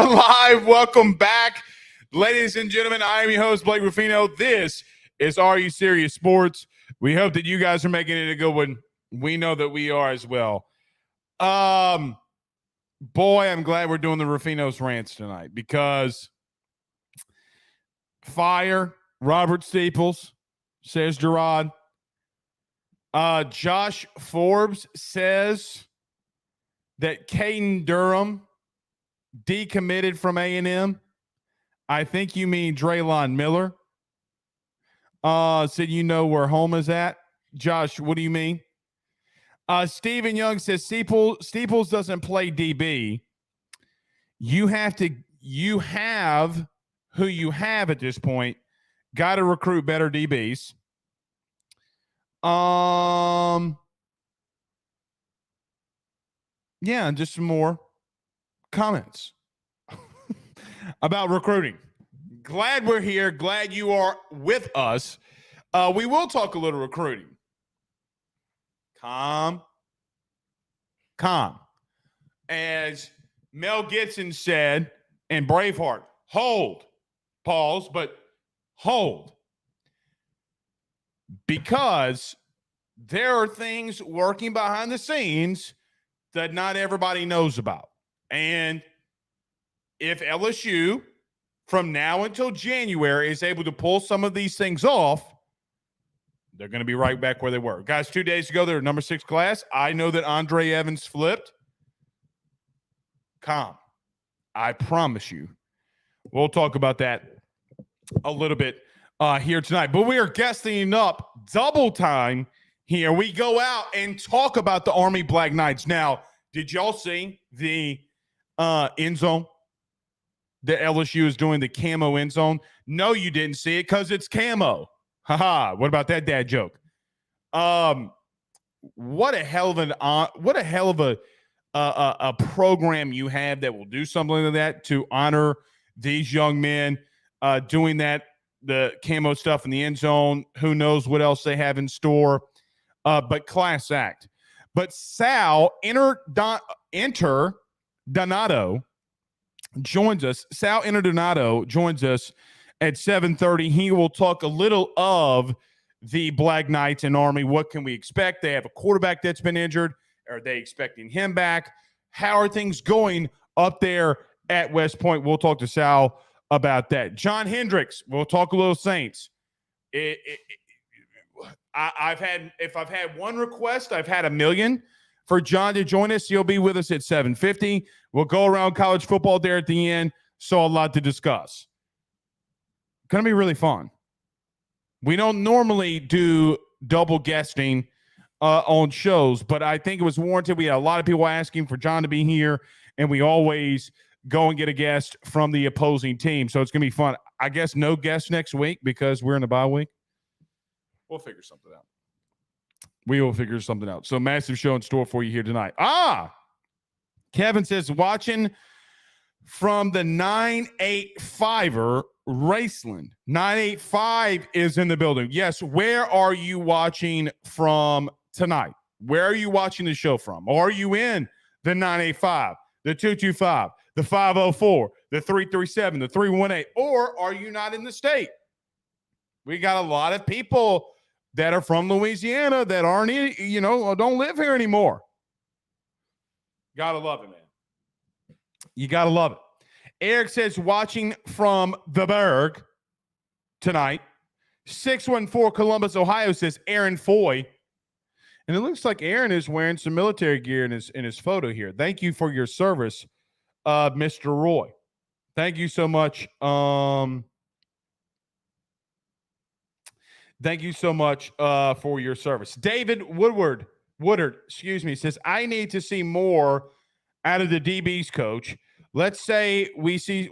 are live. Welcome back, ladies and gentlemen. I am your host, Blake Ruffino. This is Are You Serious Sports. We hope that you guys are making it a good one. We know that we are as well. Boy, I'm glad we're doing the Ruffino's rants tonight because fire, Robert Steeples, says Gerard. Josh Forbes says that Caden Durham decommitted from A&M. I think you mean Draylon Miller. Said you know where home is at. Josh, what do you mean? Stephen Young says Steeples doesn't play DB. You have who you have at this point. Got to recruit better DBs. Yeah, and just some more comments about recruiting. Glad we're here. Glad you are with us. We will talk a little recruiting. Calm. As Mel Gibson said in Braveheart, hold. Pause, but hold. Because there are things working behind the scenes that not everybody knows about. And if LSU from now until January is able to pull some of these things off, they're going to be right back where they were. Guys, 2 days ago, they were number 6 class. I know that Andre Evans flipped. Calm. I promise you. We'll talk about that a little bit here tonight. But we are guesting up double time here. We go out and talk about the Army Black Knights. Now, did y'all see the end zone that LSU is doing, the camo end zone? No, you didn't see it because it's camo. Haha. What about that dad joke? What a hell of a program you have that will do something like that to honor these young men doing that, the camo stuff in the end zone. Who knows what else they have in store? But class act. But Sal Donato joins us. Sal Donato joins us at 7:30. He will talk a little of the Black Knights and Army. What can we expect? They have a quarterback that's been injured. Are they expecting him back? How are things going up there at West Point? We'll talk to Sal about that. John Hendrix, we'll talk a little Saints. If I've had one request, I've had a million for John to join us. He'll be with us at 7:50. We'll go around college football there at the end. So a lot to discuss. Going to be really fun. We don't normally do double guesting on shows, but I think it was warranted. We had a lot of people asking for John to be here, and we always go and get a guest from the opposing team. So it's going to be fun. I guess no guest next week because we're in the bye week. We'll figure something out. We will figure something out. So massive show in store for you here tonight. Kevin says, watching from the 985er Raceland. 985 is in the building. Yes, where are you watching from tonight? Where are you watching the show from? Are you in the 985, the 225, the 504, the 337, the 318, or are you not in the state? We got a lot of people that are from Louisiana that aren't, don't live here anymore. Gotta love it, man. You gotta love it. Eric says, watching from the Berg tonight. 614 Columbus, Ohio says Aaron Foy. And it looks like Aaron is wearing some military gear in his photo here. Thank you for your service, Mr. Roy. Thank you so much. Thank you so much for your service. David Woodard, says, I need to see more out of the DBs, coach. Let's say we see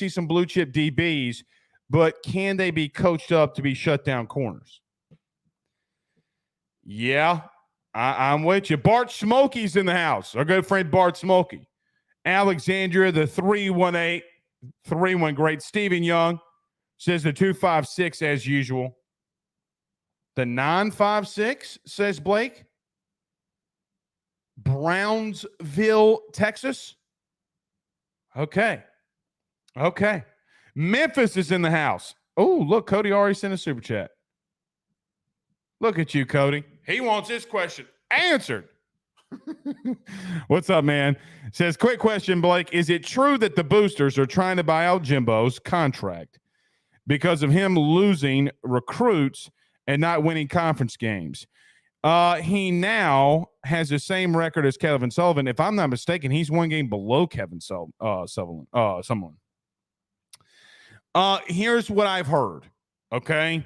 some blue chip DBs, but can they be coached up to be shutdown corners? Yeah, I'm with you. Bart Smokey's in the house. Our good friend Bart Smokey. Alexandria, the 318, 3-1 great. Stephen Young says the 256 as usual. The 956, says Blake. Brownsville, Texas. Okay. Okay. Memphis is in the house. Oh, look, Cody already sent a super chat. Look at you, Cody. He wants his question answered. What's up, man? Says, quick question, Blake. Is it true that the boosters are trying to buy out Jimbo's contract because of him losing recruits and not winning conference games? He now has the same record as Kevin Sullivan. If I'm not mistaken, he's one game below Kevin Sullivan. Here's what I've heard. Okay.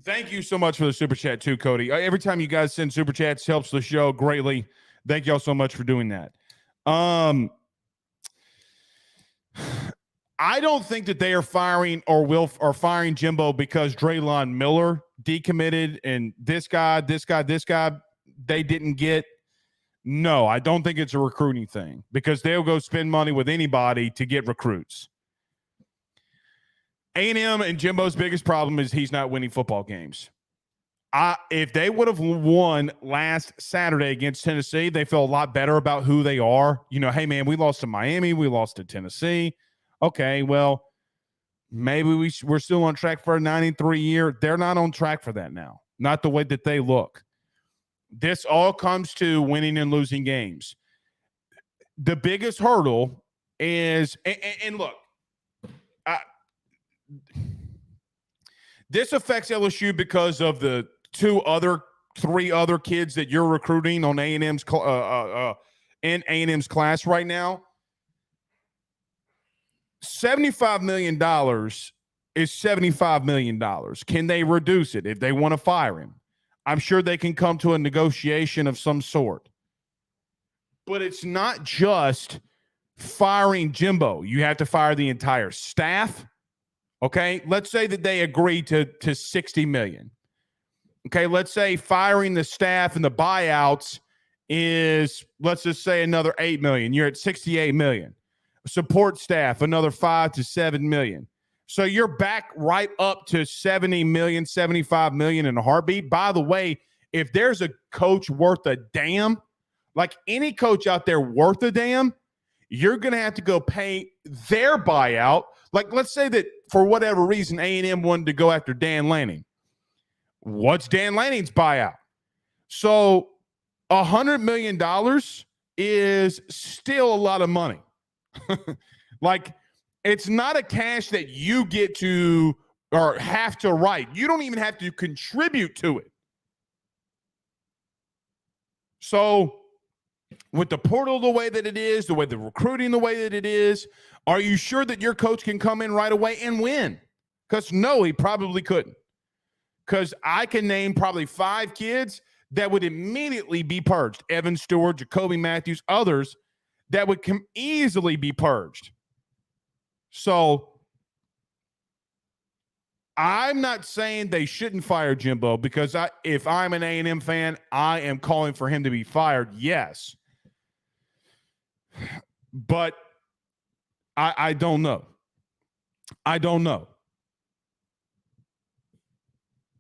Thank you so much for the super chat too, Cody. Every time you guys send super chats helps the show greatly. Thank y'all so much for doing that. I don't think that they are firing or firing Jimbo because Draylon Miller decommitted and this guy, they didn't get. No, I don't think it's a recruiting thing because they'll go spend money with anybody to get recruits. A&M and Jimbo's biggest problem is he's not winning football games. If they would have won last Saturday against Tennessee, they feel a lot better about who they are. You know, hey, man, we lost to Miami. We lost to Tennessee. Okay, well, maybe we're still on track for a 93 year. They're not on track for that now. Not the way that they look. This all comes to winning and losing games. The biggest hurdle is, and look, this affects LSU because of the three other kids that you're recruiting on A&M's in A&M's class right now. $75 million is $75 million. Can they reduce it if they want to fire him? I'm sure they can come to a negotiation of some sort. But it's not just firing Jimbo. You have to fire the entire staff. Okay, let's say that they agree to $60 million. Okay, let's say firing the staff and the buyouts is, let's just say, another $8 million. You're at $68 million. Support staff, another $5 to $7 million. So you're back right up to $70 million, $75 million in a heartbeat. By the way, if there's a coach worth a damn, like any coach out there worth a damn, you're going to have to go pay their buyout. Like, let's say that for whatever reason, A&M wanted to go after Dan Lanning. What's Dan Lanning's buyout? So $100 million is still a lot of money. Like, it's not a cash that you get to or have to write. You don't even have to contribute to it. So with the portal the way that it is, the way the recruiting the way that it is, are you sure that your coach can come in right away and win? Because no, he probably couldn't. Because I can name probably 5 kids that would immediately be purged. Evan Stewart, Jacoby Matthews, others that would easily be purged. So I'm not saying they shouldn't fire Jimbo because if I'm an A&M fan, I am calling for him to be fired, yes. But I don't know. I don't know.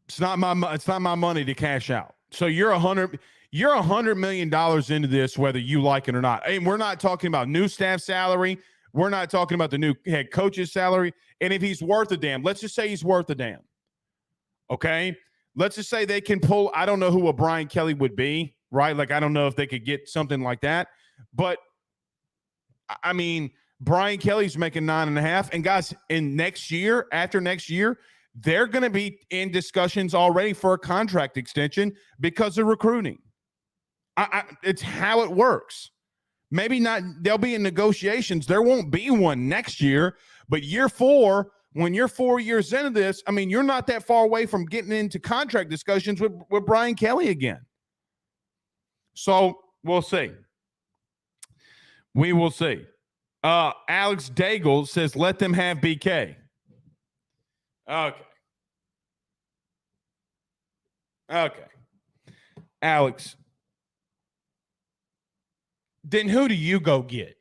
It's not my money to cash out. So you're $100 million into this, whether you like it or not. And we're not talking about new staff salary. We're not talking about the new head coach's salary. And if he's worth a damn, let's just say he's worth a damn. Okay? Let's just say they can pull, I don't know who a Brian Kelly would be, right? Like, I don't know if they could get something like that. But, I mean, Brian Kelly's making 9.5. And, guys, after next year, they're going to be in discussions already for a contract extension because of recruiting. It's how it works. Maybe not. They'll be in negotiations. There won't be one next year. But year 4, when you're 4 years into this, I mean, you're not that far away from getting into contract discussions with Brian Kelly again. So we'll see. We will see. Alex Daigle says, let them have BK. Okay. Alex, then who do you go get?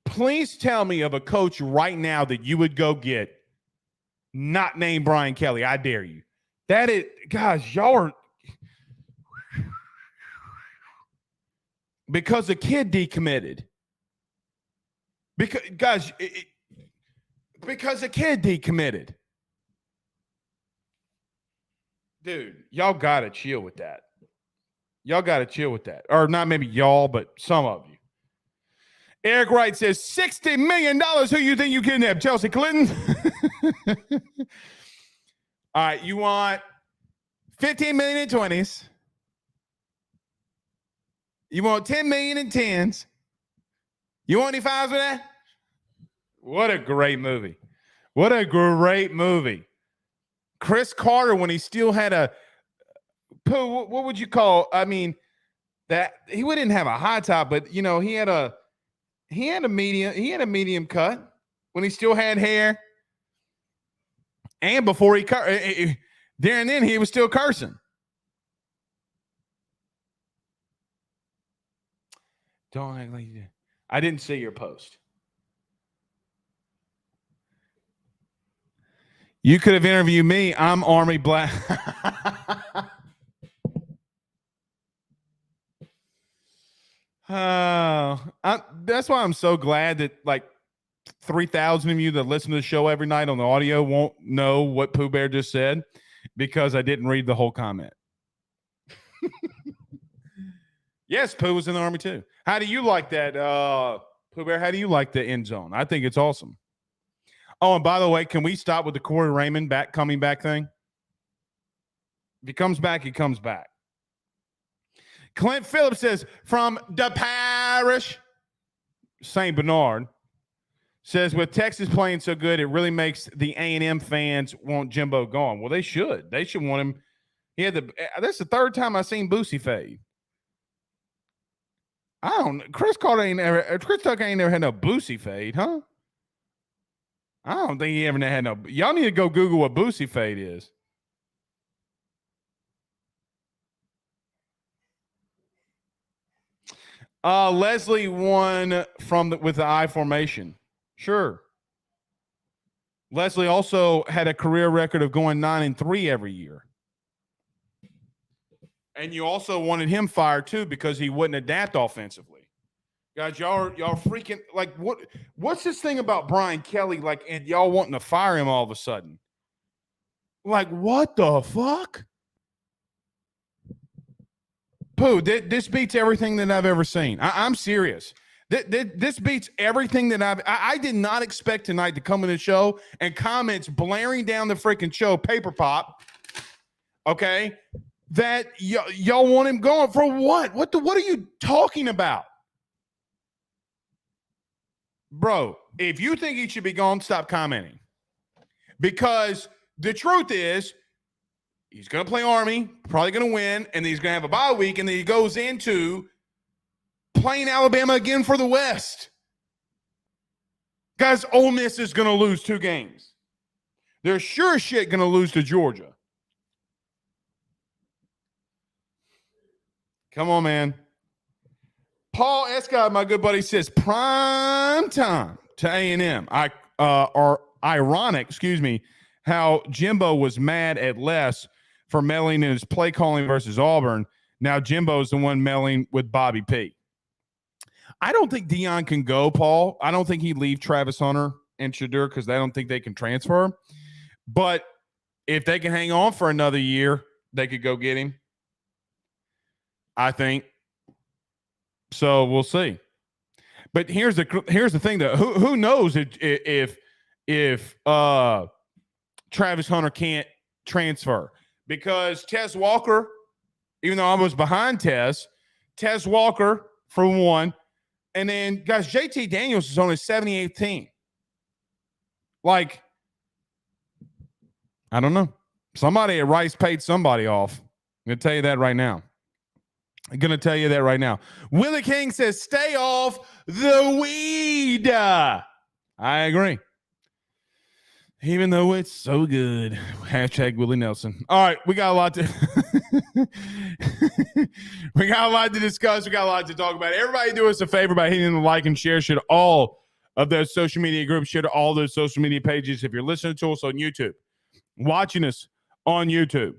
Please tell me of a coach right now that you would go get not named Brian Kelly. I dare you. That is, guys, y'all are. Because the kid decommitted. Because the kid decommitted. Dude, y'all got to chill with that. Or not maybe y'all, but some of you. Eric Wright says, $60 million. Who you think you kidnapped? Chelsea Clinton? All right, you want 15 million in 20s. You want 10 million in 10s. You want any fives with that? What a great movie. Chris Carter, when he still had what would you call? I mean, that he didn't have a high top, but he had a medium cut when he still had hair. And before he there and then he was still cursing. Don't act like you did. I didn't see your post. You could have interviewed me. I'm Army Black. That's why I'm so glad that like 3,000 of you that listen to the show every night on the audio won't know what Pooh Bear just said because I didn't read the whole comment. Yes, Pooh was in the Army too. How do you like that, Pooh Bear? How do you like the end zone? I think it's awesome. Oh, and by the way, can we stop with the Corey Raymond coming back thing? If he comes back, he comes back. Clint Phillips says, from the parish, St. Bernard, says, with Texas playing so good, it really makes the A&M fans want Jimbo gone. Well, they should. They should want him. That's the third time I've seen Boosie fade. Chris Tucker ain't never had no Boosie fade, huh? I don't think he ever had no. Y'all need to go Google what Boosie fade is. Leslie won with the I formation. Sure. Leslie also had a career record of going 9-3 every year. And you also wanted him fired too because he wouldn't adapt offensively. Guys, y'all freaking like what's this thing about Brian Kelly like and y'all wanting to fire him all of a sudden? Like what the fuck? Pooh, this beats everything that I've ever seen. I'm serious. This beats everything that I did not expect tonight to come in the show and comments blaring down the freaking show, paper pop. Okay, that y'all want him going for what? What are you talking about? Bro, if you think he should be gone, stop commenting. Because the truth is, he's going to play Army, probably going to win, and then he's going to have a bye week, and then he goes into playing Alabama again for the West. Guys, Ole Miss is going to lose 2 games. They're sure as shit going to lose to Georgia. Come on, man. Paul Escott, my good buddy, says prime time to A&M. Ironic, how Jimbo was mad at Les for meddling in his play calling versus Auburn. Now Jimbo's the one meddling with Bobby P. I don't think Dion can go, Paul. I don't think he'd leave Travis Hunter and Shadur because I don't think they can transfer. But if they can hang on for another year, they could go get him. I think. So we'll see. But here's the thing, though. Who knows if Travis Hunter can't transfer? Because Tez Walker, even though I was behind Tez Walker for one, and then guys, JT Daniels is on his 78th team. Like, I don't know. Somebody at Rice paid somebody off. I'm going to tell you that right now. Willie King says, stay off the weed. I agree. Even though it's so good. Hashtag Willie Nelson. All right, we got a lot to discuss. We got a lot to talk about. Everybody do us a favor by hitting the like and share. Share to all of those social media groups. Share to all those social media pages. If you're listening to us on YouTube, watching us on YouTube,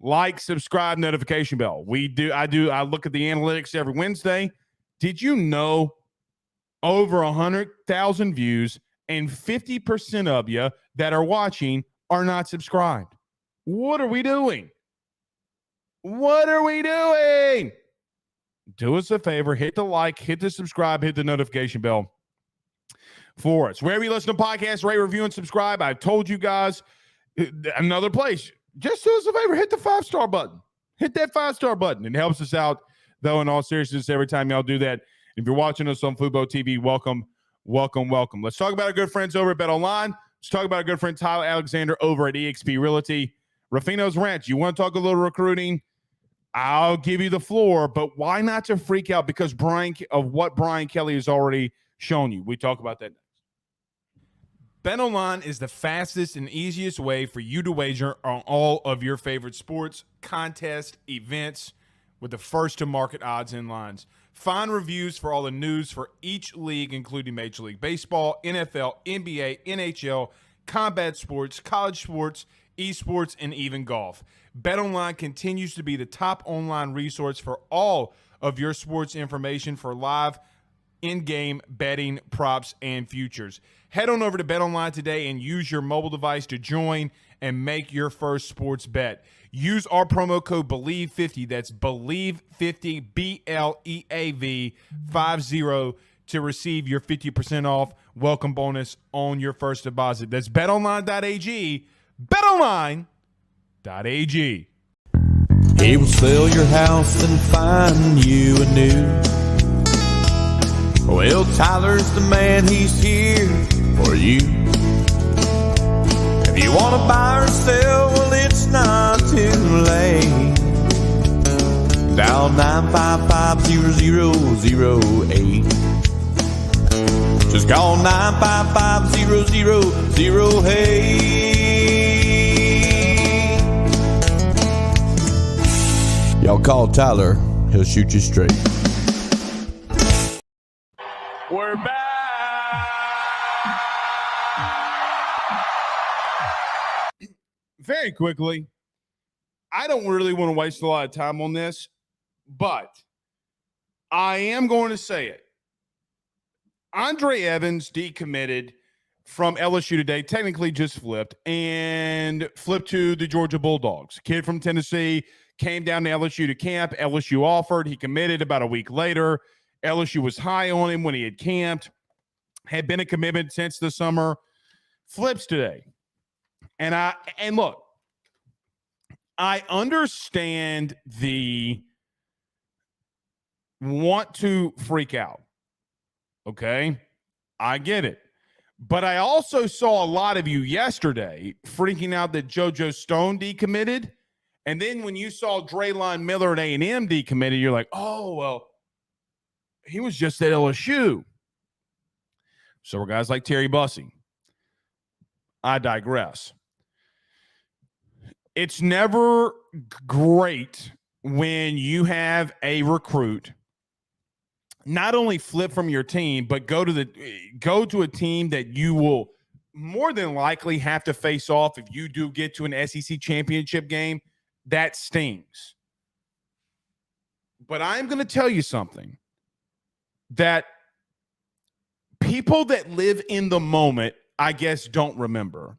like, subscribe, notification bell. I look at the analytics every Wednesday. Did you know over 100,000 views and 50% of you that are watching are not subscribed? What are we doing? What are we doing? Do us a favor, hit the like, hit the subscribe, hit the notification bell for us. Wherever you listen to podcasts, rate, review, and subscribe. I've told you guys another place. Just do us a favor, hit the 5-star button. Hit that 5-star button. It helps us out, though, in all seriousness, every time y'all do that. If you're watching us on Fubo TV, welcome, welcome, welcome. Let's talk about our good friends over at BetOnline. Let's talk about our good friend Tyler Alexander over at eXp Realty. Rafino's Ranch, you want to talk a little recruiting? I'll give you the floor, but why not to freak out because what Brian Kelly has already shown you? We talk about that next. BetOnline is the fastest and easiest way for you to wager on all of your favorite sports, contests, events with the first-to-market odds and lines. Find reviews for all the news for each league, including Major League Baseball, NFL, NBA, NHL, combat sports, college sports, esports, and even golf. BetOnline continues to be the top online resource for all of your sports information for live in-game betting, props, and futures. Head on over to BetOnline today and use your mobile device to join and make your first sports bet. Use our promo code BELIEVE50, that's BELIEVE50, BLEAV 50, to receive your 50% off welcome bonus on your first deposit. That's betonline.ag, betonline.ag. He will sell your house and find you a new. Well, Tyler's the man, he's here for you. If you want to buy or sell, well, it's not too late. Dial 955-0008. Just call 955-0008. Y'all call Tyler, he'll shoot you straight. We're back. Very quickly, I don't really want to waste a lot of time on this, but I am going to say it. Andre Evans decommitted from LSU today, technically just flipped to the Georgia Bulldogs. Kid from Tennessee came down to LSU to camp. LSU offered. He committed about a week later. LSU was high on him when he had camped, had been a commitment since the summer, flips today. And look, I understand the want to freak out. Okay? I get it. But I also saw a lot of you yesterday freaking out that JoJo Stone decommitted. And then when you saw Draylon Miller at A&M decommitted, you're like, oh, well, he was just at LSU. So were guys like Terry Bussey. I digress. It's never great when you have a recruit not only flip from your team, but go to a team that you will more than likely have to face off if you do get to an SEC championship game. That stings. But I'm going to tell you something. That people that live in the moment, I guess, don't remember.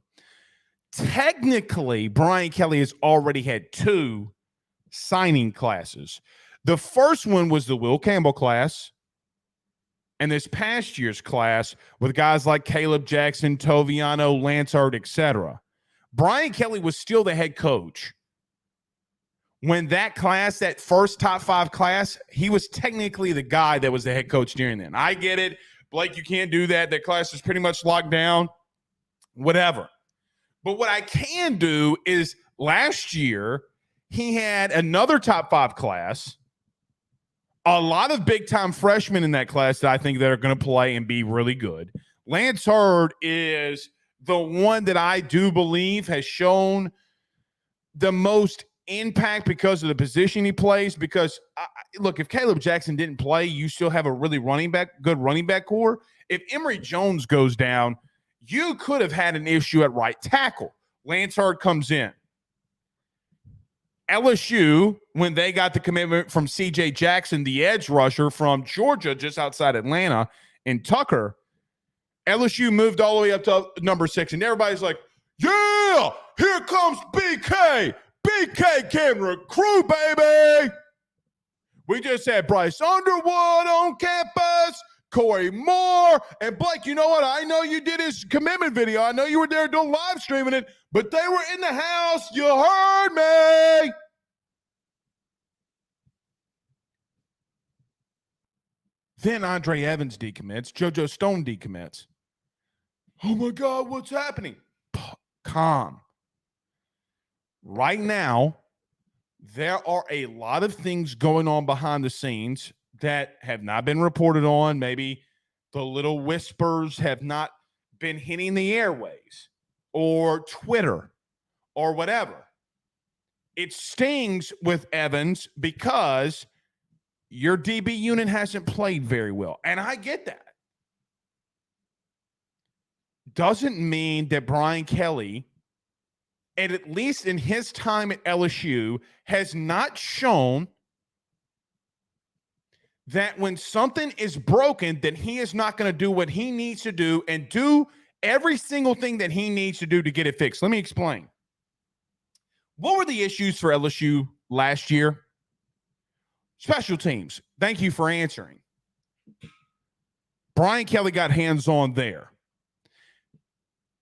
Technically, Brian Kelly has already had 2 signing classes. The first one was the Will Campbell class, and this past year's class with guys like Caleb Jackson, Toviano, Lance Hurd, etc. Brian Kelly was still the head coach. When that class, that first top 5 class, he was technically the guy that was the head coach during then. I get it. Blake, you can't do that. That class is pretty much locked down. Whatever. But what I can do is last year, he had another top 5 class. A lot of big-time freshmen in that class that I think that are going to play and be really good. Lance Hurd is the one that I do believe has shown the most impact because of the position he plays. Because look, if Caleb Jackson didn't play, you still have a really good running back core. If Emory Jones goes down, you could have had an issue at right tackle. Lance Hurd comes in. LSU, when they got the commitment from C.J. Jackson, the edge rusher from Georgia, just outside Atlanta, and Tucker, LSU moved all the way up to number 6, and everybody's like, yeah, here comes BK. BK can recruit, baby. We just had Bryce Underwood on campus, Corey Moore, and Blake, you know what? I know you did his commitment video. I know you were there doing live streaming it, but they were in the house. You heard me. Then Andre Evans decommits. JoJo Stone decommits. Oh, my God, what's happening? Calm. Right now, there are a lot of things going on behind the scenes that have not been reported on. Maybe the little whispers have not been hitting the airways or Twitter or whatever. It stings with Evans because your DB unit hasn't played very well. And I get that. Doesn't mean that Brian Kelly, at least in his time at LSU, has not shown that when something is broken, that he is not going to do what he needs to do and do every single thing that he needs to do to get it fixed. Let me explain. What were the issues for LSU last year? Special teams. Thank you for answering. Brian Kelly got hands-on there.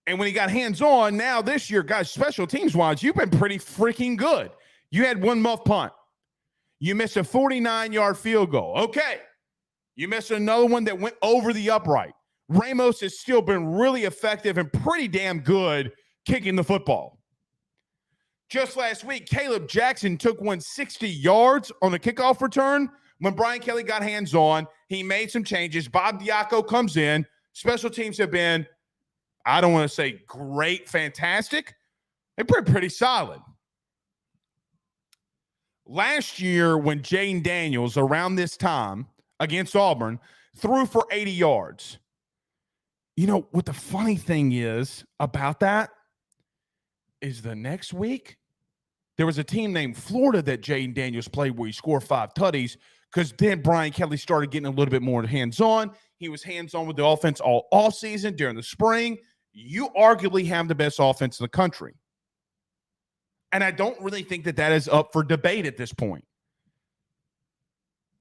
And when he got hands-on, now this year, guys, special teams-wise, you've been pretty freaking good. You had one muff punt. You missed a 49-yard field goal. Okay. You missed another one that went over the upright. Ramos has still been really effective and pretty damn good kicking the football. Just last week, Caleb Jackson took 160 yards on a kickoff return. When Brian Kelly got hands-on, he made some changes. Bob Diaco comes in. Special teams have been, I don't want to say great, fantastic. They've been pretty solid. Last year, when Jaden Daniels, around this time, against Auburn, threw for 80 yards. You know, what the funny thing is about that is the next week, there was a team named Florida that Jaden Daniels played where he scored 5 tutties because then Brian Kelly started getting a little bit more hands-on. He was hands-on with the offense all offseason during the spring. You arguably have the best offense in the country. And I don't really think that that is up for debate at this point.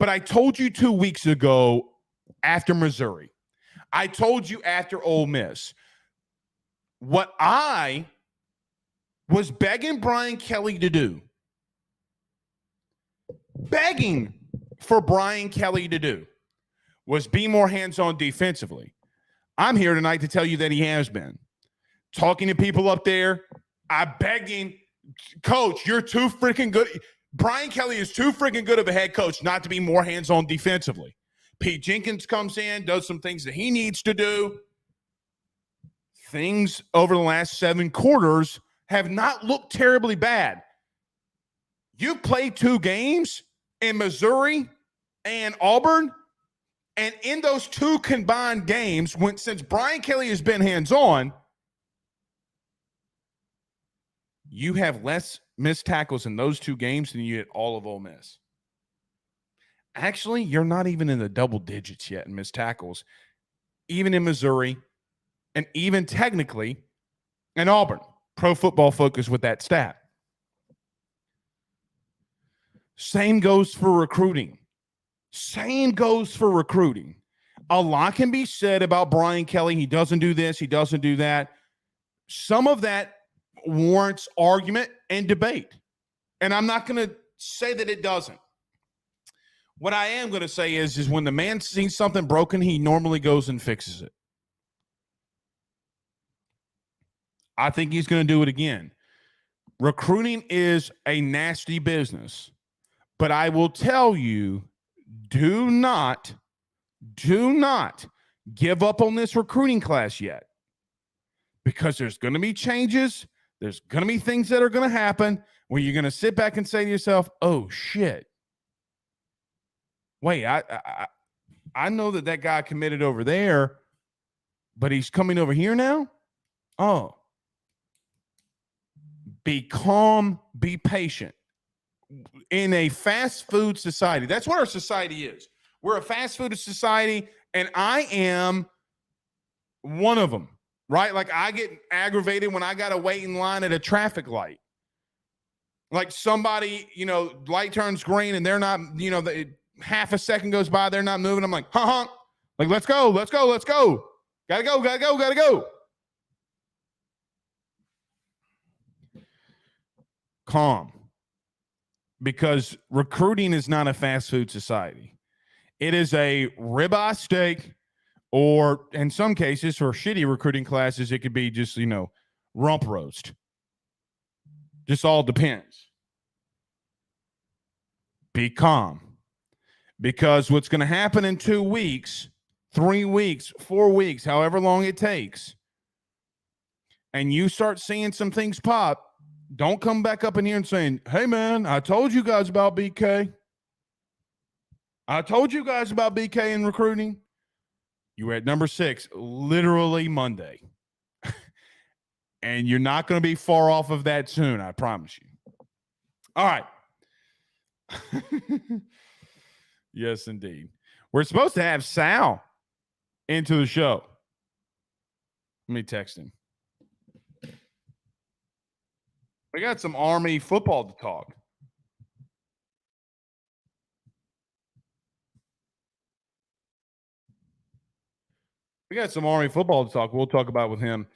But I told you 2 weeks ago after Missouri, I told you after Ole Miss, what I was begging Brian Kelly to do, begging for Brian Kelly to do, was be more hands-on defensively. I'm here tonight to tell you that he has been. Talking to people up there, I'm begging, Coach, you're too freaking good. Brian Kelly is too freaking good of a head coach not to be more hands-on defensively. Pete Jenkins comes in, does some things that he needs to do. Things over the last 7 quarters have not looked terribly bad. You've played 2 games in Missouri and Auburn, and in those 2 combined games, since Brian Kelly has been hands-on, you have less missed tackles in those 2 games than you had all of Ole Miss. Actually, you're not even in the double digits yet in missed tackles, even in Missouri, and even technically in Auburn. Pro Football Focus with that stat. Same goes for recruiting. Same goes for recruiting. A lot can be said about Brian Kelly. He doesn't do this. He doesn't do that. Some of that warrants argument and debate. And I'm not going to say that it doesn't. What I am going to say is when the man sees something broken, he normally goes and fixes it. I think he's going to do it again. Recruiting is a nasty business. But I will tell you, do not give up on this recruiting class yet. Because there's going to be changes. There's going to be things that are going to happen where you're going to sit back and say to yourself, oh, shit. Wait, I know that guy committed over there, but he's coming over here now? Oh. Be calm, be patient. in a fast food society. That's what our society is. We're a fast food society, and I am one of them, right? Like, I get aggravated when I got to wait in line at a traffic light. Like, somebody, light turns green and they're not, half a second goes by, they're not moving. I'm like, like, let's go. Gotta go. Calm. Because recruiting is not a fast food society. It is a ribeye steak, or in some cases, for shitty recruiting classes, it could be just, rump roast. Just all depends. Be calm. Because what's going to happen in 2 weeks, 3 weeks, 4 weeks, however long it takes, and you start seeing some things pop, don't come back up in here and saying, hey, man, I told you guys about BK. I told you guys about BK in recruiting. You were at number 6, literally Monday. And you're not going to be far off of that soon, I promise you. All right. Yes, indeed. We're supposed to have Sal into the show. Let me text him. We got some Army football to talk. We'll talk about with him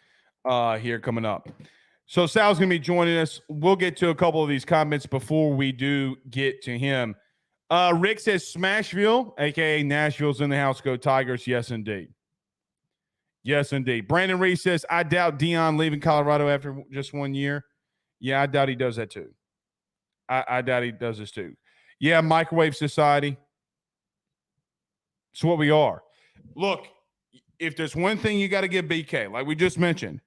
here coming up. So Sal's going to be joining us. We'll get to a couple of these comments before we do get to him. Rick says Smashville, a.k.a. Nashville's in the house. Go Tigers. Yes, indeed. Yes, indeed. Brandon Reese says, I doubt Dion leaving Colorado after just 1 year. Yeah, I doubt he does that too. I doubt he does this too. Yeah, microwave society. It's what we are. Look, if there's one thing you got to give BK, like we just mentioned,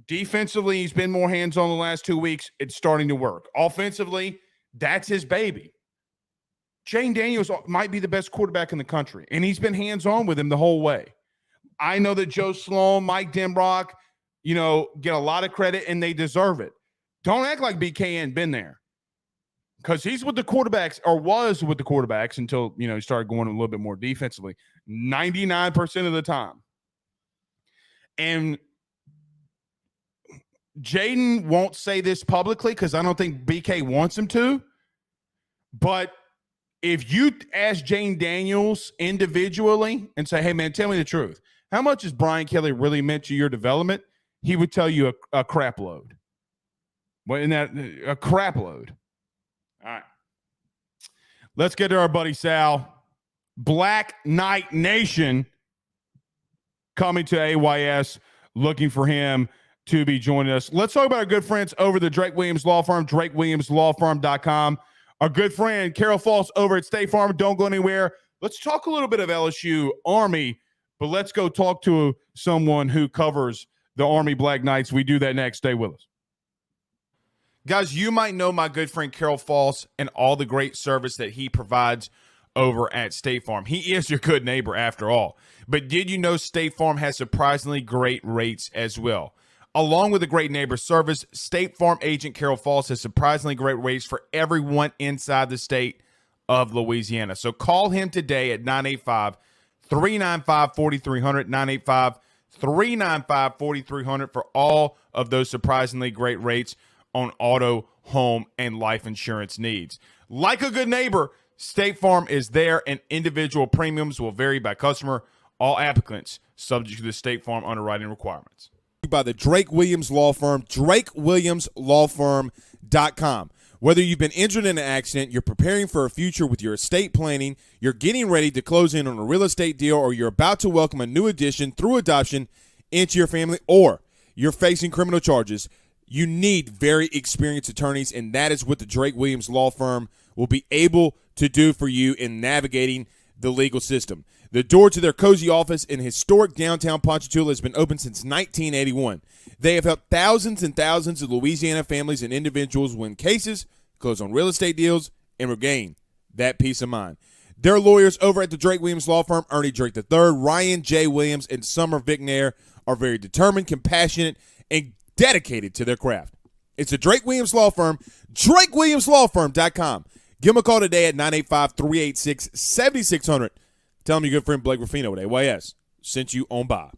defensively, he's been more hands-on the last 2 weeks. It's starting to work. Offensively, that's his baby. Jane Daniels might be the best quarterback in the country, and he's been hands-on with him the whole way. I know that Joe Sloan, Mike Denbrock, get a lot of credit, and they deserve it. Don't act like BK ain't been there, because he's with the quarterbacks, or was with the quarterbacks until, he started going a little bit more defensively, 99% of the time. And Jaden won't say this publicly because I don't think BK wants him to, but if you ask Jane Daniels individually and say, hey, man, tell me the truth, how much has Brian Kelly really meant to your development? He would tell you a crap load. Well, in that, a crap load. All right. Let's get to our buddy Sal. Black Knight Nation coming to AYS, looking for him to be joining us. Let's talk about our good friends over the Drake Williams Law Firm, drakewilliamslawfirm.com. Our good friend Carol Falls over at State Farm. Don't go anywhere. Let's talk a little bit of LSU Army, but let's go talk to someone who covers the Army Black Knights. We do that next. Stay with us. Guys, you might know my good friend Carol Falls and all the great service that he provides over at State Farm. He is your good neighbor after all. But did you know State Farm has surprisingly great rates as well? Along with the great neighbor service, State Farm agent Carol Falls has surprisingly great rates for everyone inside the state of Louisiana. So call him today at 985-395-4300, 985-395-4300 for all of those surprisingly great rates on auto, home, and life insurance needs. Like a good neighbor, State Farm is there, and individual premiums will vary by customer. All applicants subject to the State Farm underwriting requirements. By the Drake Williams Law Firm, drakewilliamslawfirm.com. Whether you've been injured in an accident, you're preparing for a future with your estate planning, you're getting ready to close in on a real estate deal, or you're about to welcome a new addition through adoption into your family, or you're facing criminal charges, you need very experienced attorneys, and that is what the Drake Williams Law Firm will be able to do for you in navigating the legal system. The door to their cozy office in historic downtown Ponchatoula has been open since 1981. They have helped thousands and thousands of Louisiana families and individuals win cases, close on real estate deals, and regain that peace of mind. Their lawyers over at the Drake Williams Law Firm, Ernie Drake III, Ryan J. Williams, and Summer Vignair, are very determined, compassionate, and dedicated to their craft. It's a Drake Williams Law Firm, drakewilliamslawfirm.com. Give them a call today at 985-386-7600. Tell them your good friend Blake Ruffino with AYS sent you on by.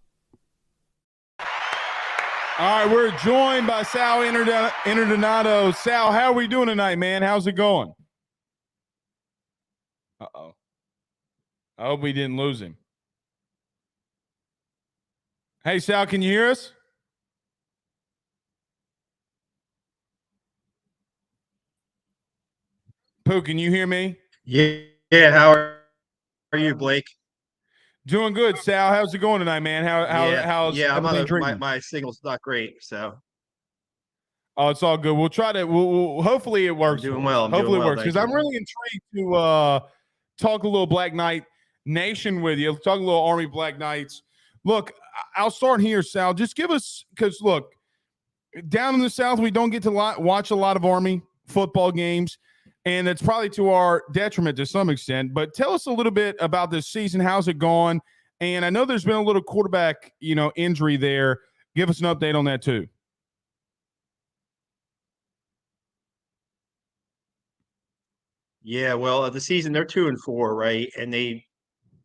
All right, we're joined by Sal Interdonato. Sal, how are we doing tonight, man? How's it going? Uh-oh. I hope we didn't lose him. Hey, Sal, can you hear us? Pooh, can you hear me? Yeah. How are you, Blake? Doing good, Sal. How's it going tonight, man? How's I'm on everything my signal's not great, so. Oh, it's all good. We'll try to. We'll hopefully it works. I'm doing well. Hopefully it works Thank because I'm you. really intrigued to talk a little Black Knight Nation with you. Talk a little Army Black Knights. Look, I'll start here, Sal. Just give us because look, down in the South we don't get to watch a lot of Army football games, and it's probably to our detriment to some extent. But tell us a little bit about this season. How's it gone? And I know there's been a little quarterback, injury there. Give us an update on that too. Yeah, well, the season they're 2-4, right? And they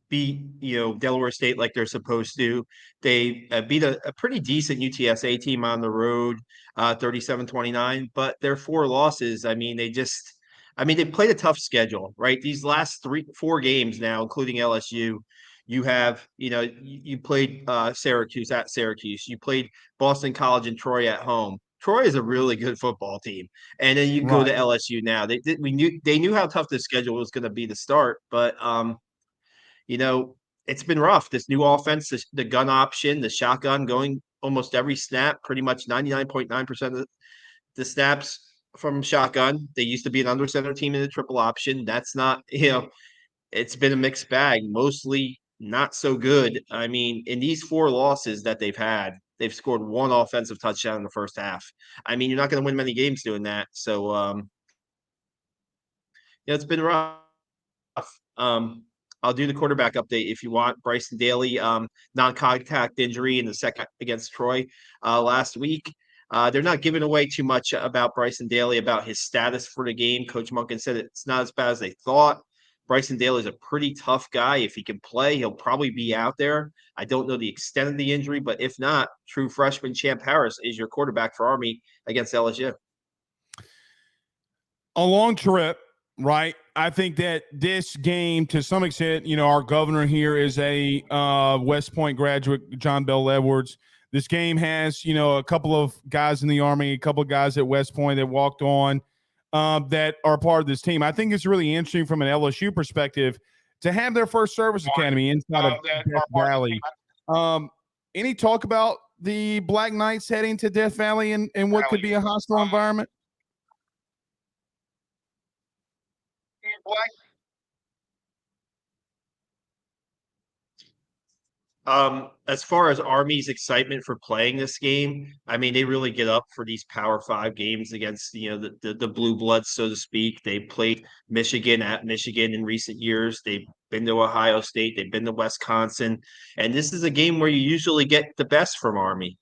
beat Delaware State like they're supposed to. They beat a pretty decent UTSA team on the road, 37-29. But their 4 losses, they played a tough schedule, right? These last 4 games now, including LSU. You have, you played Syracuse at Syracuse. You played Boston College and Troy at home. Troy is a really good football team, and then you go to LSU now. They knew how tough the schedule was going to be to start, but it's been rough. This new offense, the gun option, the shotgun going almost every snap, pretty much 99.9% of the snaps from shotgun. They used to be an under center team in the triple option. That's not, it's been a mixed bag, mostly not so good. I mean, in these 4 losses that they've had, they've scored 1 offensive touchdown in the first half. I mean, you're not going to win many games doing that. So, it's been rough. I'll do the quarterback update if you want. Bryson Daly, non-contact injury in the second against Troy last week. They're not giving away too much about Bryson Daly, about his status for the game. Coach Monken said it's not as bad as they thought. Bryson Daly is a pretty tough guy. If he can play, he'll probably be out there. I don't know the extent of the injury, but if not, true freshman Champ Harris is your quarterback for Army against LSU. A long trip, right? I think that this game, to some extent, our governor here is a West Point graduate, John Bell Edwards. This game has, a couple of guys in the Army, a couple of guys at West Point that walked on that are part of this team. I think it's really interesting from an LSU perspective to have their first service academy inside of Death Valley. Any talk about the Black Knights heading to Death Valley and what could be a hostile environment? As far as Army's excitement for playing this game, I mean, they really get up for these Power 5 games against, the blue bloods, so to speak. They played Michigan at Michigan in recent years. They've been to Ohio State. They've been to Wisconsin. And this is a game where you usually get the best from Army.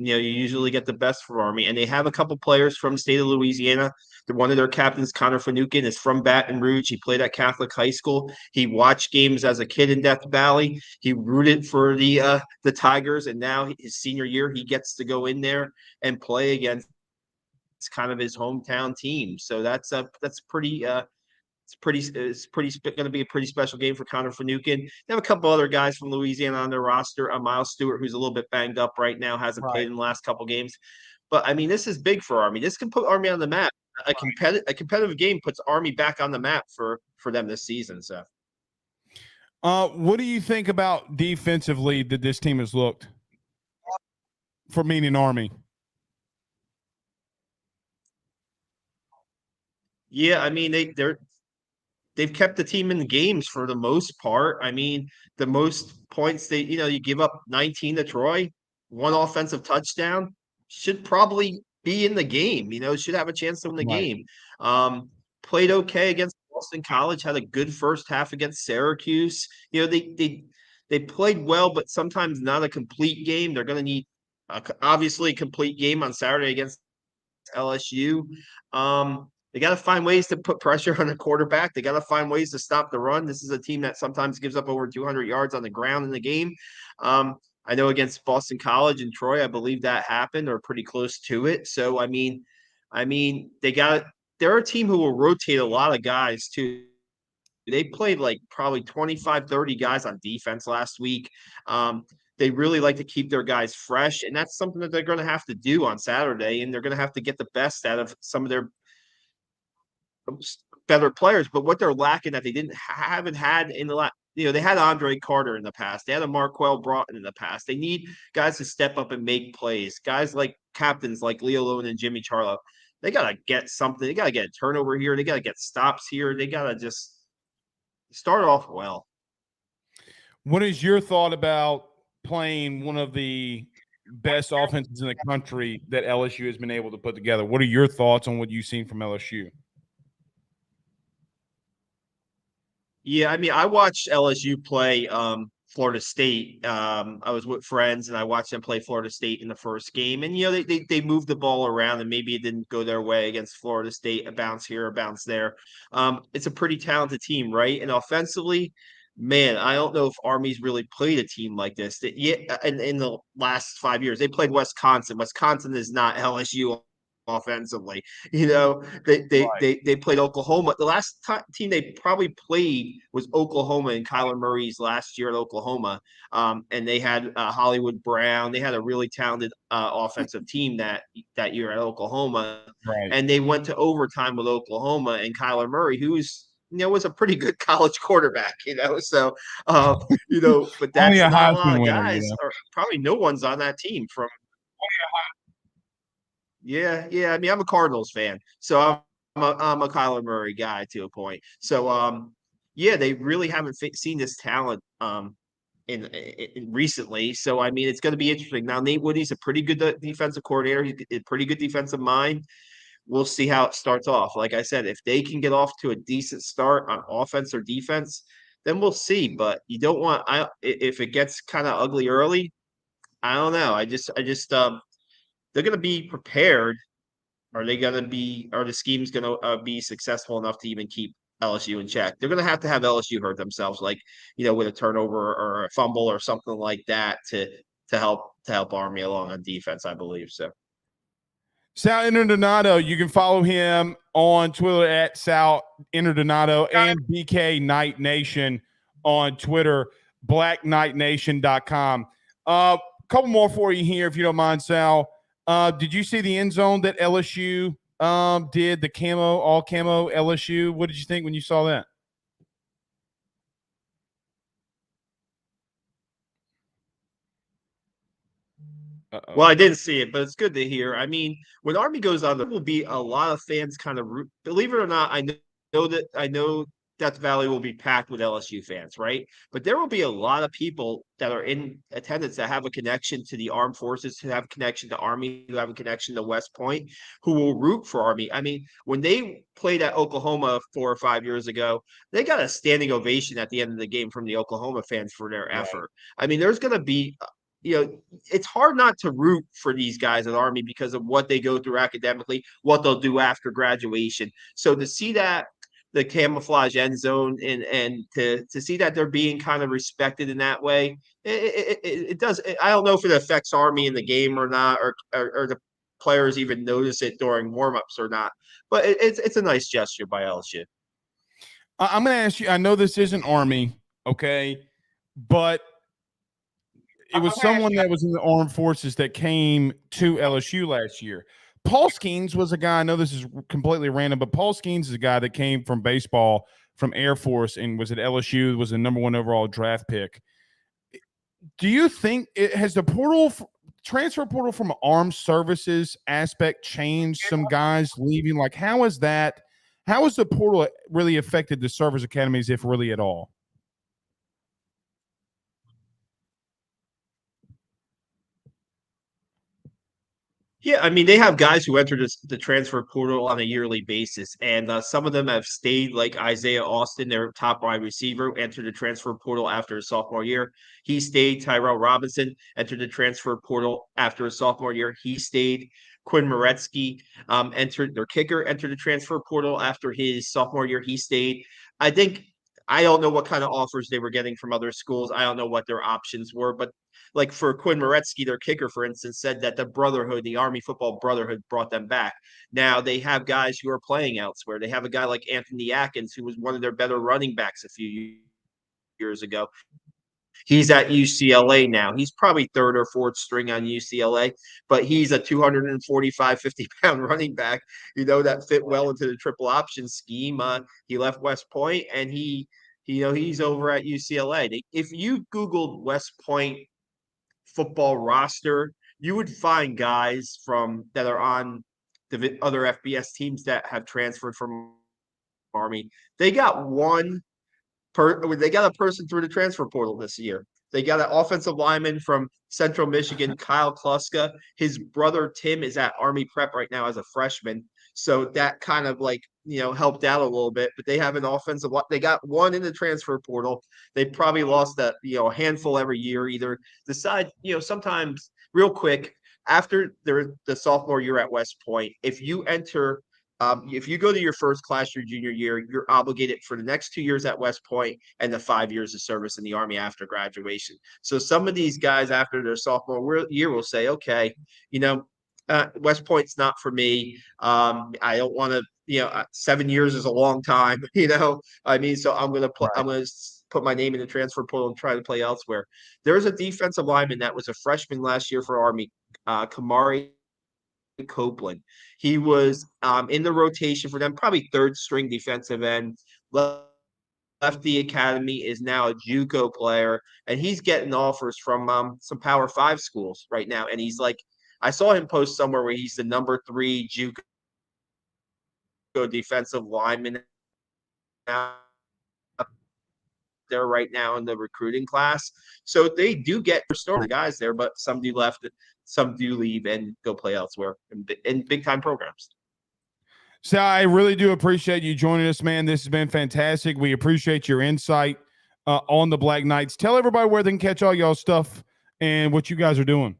You usually get the best from Army. And they have a couple players from the state of Louisiana. One of their captains, Connor Finucane, is from Baton Rouge. He played at Catholic high school. He watched games as a kid in Death Valley. He rooted for the Tigers, and now his senior year, he gets to go in there and play against kind of his hometown team. So that's pretty. It's going to be a pretty special game for Connor Finucane. They have a couple other guys from Louisiana on their roster. Miles Stewart, who's a little bit banged up right now, hasn't played in the last couple games. But I mean, this is big for Army. This can put Army on the map. A competitive game puts Army back on the map for them this season. So, what do you think about defensively that this team has looked for meaning Army? Yeah, I mean they've kept the team in the games for the most part. I mean, the most points you give up 19 to Troy, 1 offensive touchdown, should probably be in the game, should have a chance to win the game. Played okay against Boston College, had a good first half against Syracuse. They played well, but sometimes not a complete game. They're going to need obviously a complete game on Saturday against LSU. They got to find ways to put pressure on the quarterback. They got to find ways to stop the run. This is a team that sometimes gives up over 200 yards on the ground in the game. I know against Boston College and Troy, I believe that happened or pretty close to it. So, I mean, they're a team who will rotate a lot of guys too. They played like probably 25, 30 guys on defense last week. They really like to keep their guys fresh, and that's something that they're going to have to do on Saturday, and they're going to have to get the best out of some of their better players. But what they're lacking that they haven't had in the last, they had Andre Carter in the past. They had a Marquell Broughton in the past. They need guys to step up and make plays. Guys like captains like Leo Lone and Jimmy Charlo. They got to get something. They got to get a turnover here. They got to get stops here. They got to just start off well. What is your thought about playing one of the best offenses in the country that LSU has been able to put together? What are your thoughts on what you've seen from LSU? Yeah, I mean, I watched LSU play Florida State. I was with friends and I watched them play Florida State in the first game. And, they moved the ball around and maybe it didn't go their way against Florida State, a bounce here, a bounce there. It's a pretty talented team, right? And offensively, man, I don't know if Army's really played a team like this. In the last 5 years, they played Wisconsin. Wisconsin is not LSU offensively. They played Oklahoma. The last team they probably played was Oklahoma and Kyler Murray's last year at Oklahoma. And they had Hollywood Brown. They had a really talented offensive team that year at Oklahoma. Right. And they went to overtime with Oklahoma and Kyler Murray, who's was a pretty good college quarterback, so but that's Only a not a lot Heisman of winner, guys, or probably no one's on that team from. Yeah. I mean, I'm a Cardinals fan, so I'm a Kyler Murray guy to a point. So, they really haven't seen this talent in recently. So, I mean, it's going to be interesting. Now, Nate Woody's a pretty good defensive coordinator. He's a pretty good defensive mind. We'll see how it starts off. Like I said, if they can get off to a decent start on offense or defense, then we'll see. But you don't want if it gets kind of ugly early. I don't know. I just they're going to be prepared. Are the schemes going to be successful enough to even keep LSU in check? They're going to have LSU hurt themselves, like, with a turnover or a fumble or something like that to help Army along on defense, I believe. So. Sal Interdonato, you can follow him on Twitter at Sal Interdonato and BK Night Nation on Twitter, blackknightnation.com. Couple more for you here, if you don't mind, Sal. Did you see the end zone that LSU did, the all camo LSU? What did you think when you saw that? Uh-oh. Well, I didn't see it, but it's good to hear. I mean, when Army goes on, there will be a lot of fans kind of believe it or not. I know Death Valley will be packed with LSU fans, right? But there will be a lot of people that are in attendance that have a connection to the armed forces, who have a connection to Army, who have a connection to West Point, who will root for Army. I mean, when they played at Oklahoma 4 or 5 years ago, they got a standing ovation at the end of the game from the Oklahoma fans for their effort. I mean, there's going to be it's hard not to root for these guys at Army because of what they go through academically, what they'll do after graduation. So to see that the camouflage end zone and to see that they're being kind of respected in that way, it does. I don't know if it affects Army in the game or not, or the players even notice it during warmups or not. But it's a nice gesture by LSU. I'm going to ask you. I know this isn't Army, okay, but it was someone that was in the armed forces that came to LSU last year. Paul Skeens was a guy. I know this is completely random, but Paul Skeens is a guy that came from baseball, from Air Force, and was at LSU, was the number 1 overall draft pick. Do you think it has the transfer portal from an armed services aspect changed some guys leaving? Like, how has the portal really affected the service academies, if really at all? Yeah, I mean, they have guys who enter the transfer portal on a yearly basis, and some of them have stayed, like Isaiah Austin, their top wide receiver, entered the transfer portal after his sophomore year. He stayed. Tyrell Robinson entered the transfer portal after his sophomore year. He stayed. Quinn Moretsky entered the transfer portal after his sophomore year. He stayed. I don't know what kind of offers they were getting from other schools. I don't know what their options were, but like for Quinn Moretsky, their kicker, for instance, said that the Army Football Brotherhood, brought them back. Now they have guys who are playing elsewhere. They have a guy like Anthony Atkins, who was one of their better running backs a few years ago. He's at UCLA now. He's probably third or fourth string on UCLA, but he's a 245, 50-pound running back, that fit well into the triple option scheme. He left West Point, and he's over at UCLA. If you Googled West Point football roster, you would find guys that are on the other FBS teams that have transferred from Army. They got they got a person through the transfer portal this year. They got an offensive lineman from Central Michigan, Kyle Kluska. His brother Tim is at Army Prep right now as a freshman. So that kind of helped out a little bit. But they have an offensive line. They got one in the transfer portal. They probably lost a handful every year. Either decide, sometimes real quick after the sophomore year at West Point, if you go to your first class your junior year, you're obligated for the next 2 years at West Point and the 5 years of service in the Army after graduation. So some of these guys after their sophomore year will say, okay, West Point's not for me. I don't want to, 7 years is a long time, so I'm going to put my name in the transfer portal and try to play elsewhere. There's a defensive lineman that was a freshman last year for Army, Kamari Copeland. He was in the rotation for them, probably third string defensive end. Left the academy, is now a JUCO player, and he's getting offers from some Power 5 schools right now. And he's like, I saw him post somewhere where he's the number 3 JUCO defensive lineman now there right now in the recruiting class. So they do get restored guys there, but some do leave and go play elsewhere in big time programs. So I really do appreciate you joining us, man. This has been fantastic. We appreciate your insight on the Black Knights. Tell everybody where they can catch all y'all stuff and what you guys are doing.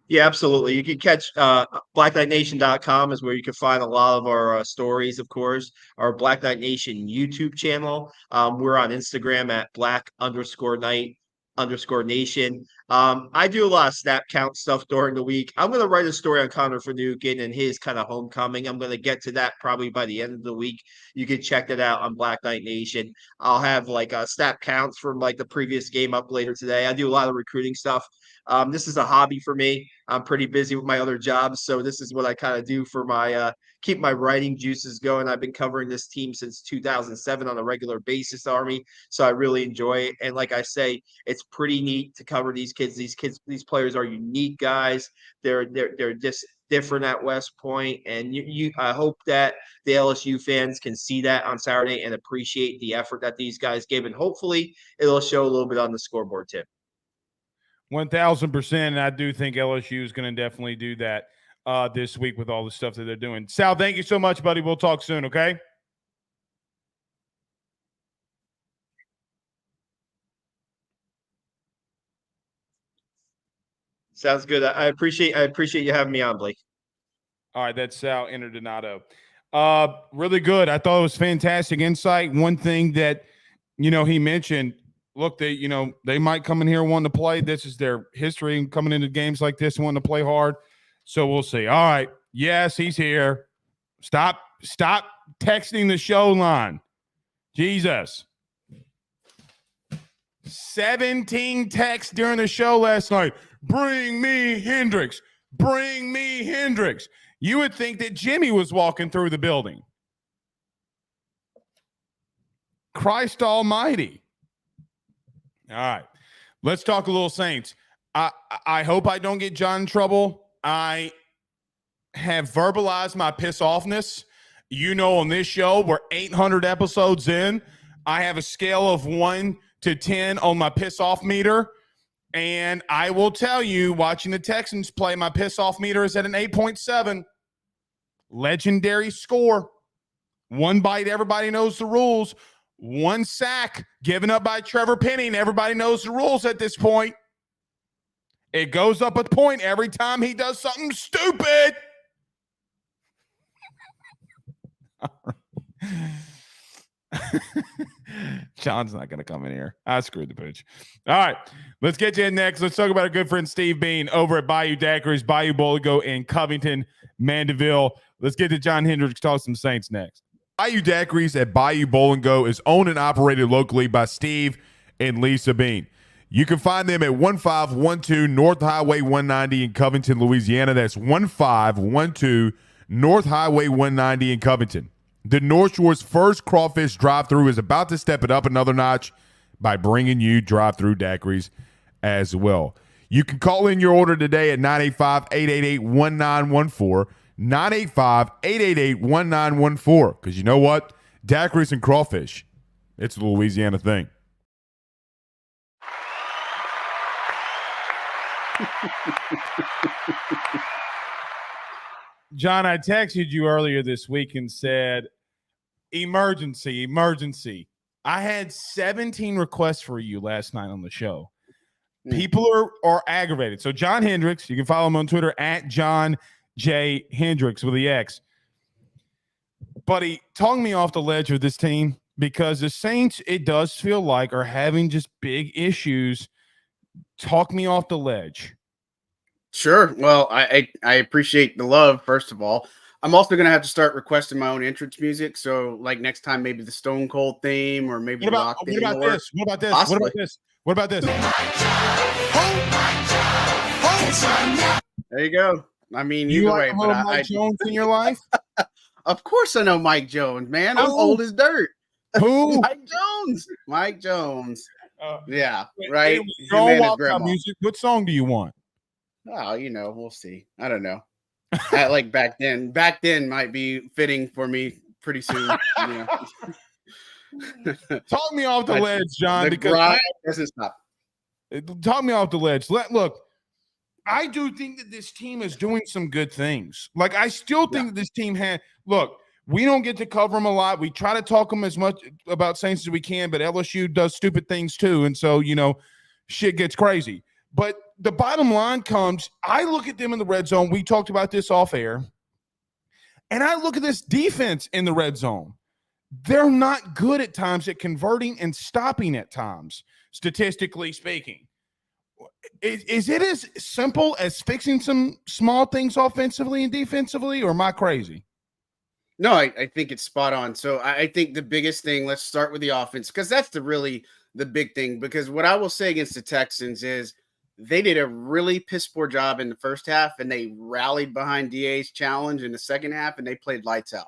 Yeah, absolutely. You can catch BlackKnightNation.com is where you can find a lot of our stories, of course. Our Black Knight Nation YouTube channel. We're on Instagram at Black_Knight_Nation. I do a lot of snap count stuff during the week. I'm going to write a story on Connor Finucane and his kind of homecoming. I'm going to get to that probably by the end of the week. You can check that out on Black Knight Nation. I'll have snap counts from the previous game up later today. I do a lot of recruiting stuff. This is a hobby for me. I'm pretty busy with my other jobs, so this is what I kind of do for my keep my writing juices going. I've been covering this team since 2007 on a regular basis, Army, so I really enjoy it. And like I say, it's pretty neat to cover these kids. These players are unique guys. They're just different at West Point, and I hope that the LSU fans can see that on Saturday and appreciate the effort that these guys give, and hopefully it'll show a little bit on the scoreboard too. 1,000%, and I do think LSU is going to definitely do that this week with all the stuff that they're doing. Sal, thank you so much, buddy. We'll talk soon, okay? Sounds good. I appreciate you having me on, Blake. All right, that's Sal Interdonato. Really good. I thought it was fantastic insight. One thing that, he mentioned, look, they might come in here wanting to play. This is their history coming into games like this, wanting to play hard. So we'll see. All right. Yes, he's here. Stop texting the show line. Jesus. 17 texts during the show last night. Bring me Hendrix. Bring me Hendrix. You would think that Jimmy was walking through the building. Christ almighty. All right, let's talk a little Saints. I hope I don't get John in trouble. I have verbalized my piss offness. On this show, we're 800 episodes in. I have a scale of 1 to 10 on my piss off meter. And I will tell you, watching the Texans play, my piss off meter is at an 8.7. Legendary score. One bite, everybody knows the rules. 1 sack given up by Trevor Penning. Everybody knows the rules at this point. It goes up a point every time he does something stupid. John's not going to come in here. I screwed the pooch. All right, let's get to it next. Let's talk about our good friend Steve Bean over at Bayou Daiquiris, Bayou Boligo in Covington, Mandeville. Let's get to John Hendrix, talk some Saints next. Bayou Daiquiris at Bayou Bowl & Go is owned and operated locally by Steve and Lisa Bean. You can find them at 1512 North Highway 190 in Covington, Louisiana. That's 1512 North Highway 190 in Covington. The North Shore's first crawfish drive-thru is about to step it up another notch by bringing you drive-thru daiquiris as well. You can call in your order today at 985-888-1914, 985-888-1914, because you know what? Daiquiris and crawfish, it's a Louisiana thing. John, I texted you earlier this week and said, emergency. I had 17 requests for you last night on the show. People are aggravated. So John Hendrix, you can follow him on Twitter at John J. Hendrix with the X. Buddy, talk me off the ledge with this team because the Saints, it does feel like, are having just big issues. Talk me off the ledge. Sure. Well, I appreciate the love, first of all. I'm also going to have to start requesting my own entrance music. So, like, next time, maybe the Stone Cold theme or maybe What about this? What about this? There you go. I mean, You either like way. a little But Mike Jones in your life? of course I know Mike Jones, man. I'm Who? old as dirt. Who? Mike Jones. Yeah, right. Anyway, Humana's walkout grandma. music. What song do you want? Oh, we'll see. I don't know. I like back then. Back then might be fitting for me pretty soon. Talk me off the ledge, John. The Because grind doesn't stop. talk me off the ledge. Look, I do think that this team is doing some good things. Like, I still think that this team we don't get to cover them a lot. We try to talk them as much about Saints as we can, but LSU does stupid things too. And so, shit gets crazy. But the bottom line comes, I look at them in the red zone. We talked about this off air. And I look at this defense in the red zone. They're not good at times at converting and stopping at times, statistically speaking. Is it as simple as fixing some small things offensively and defensively, or am I crazy? No, I think it's spot on. So I think the biggest thing, let's start with the offense, because that's the big thing. Because what I will say against the Texans is they did a really piss poor job in the first half, and they rallied behind DA's challenge in the second half, and they played lights out.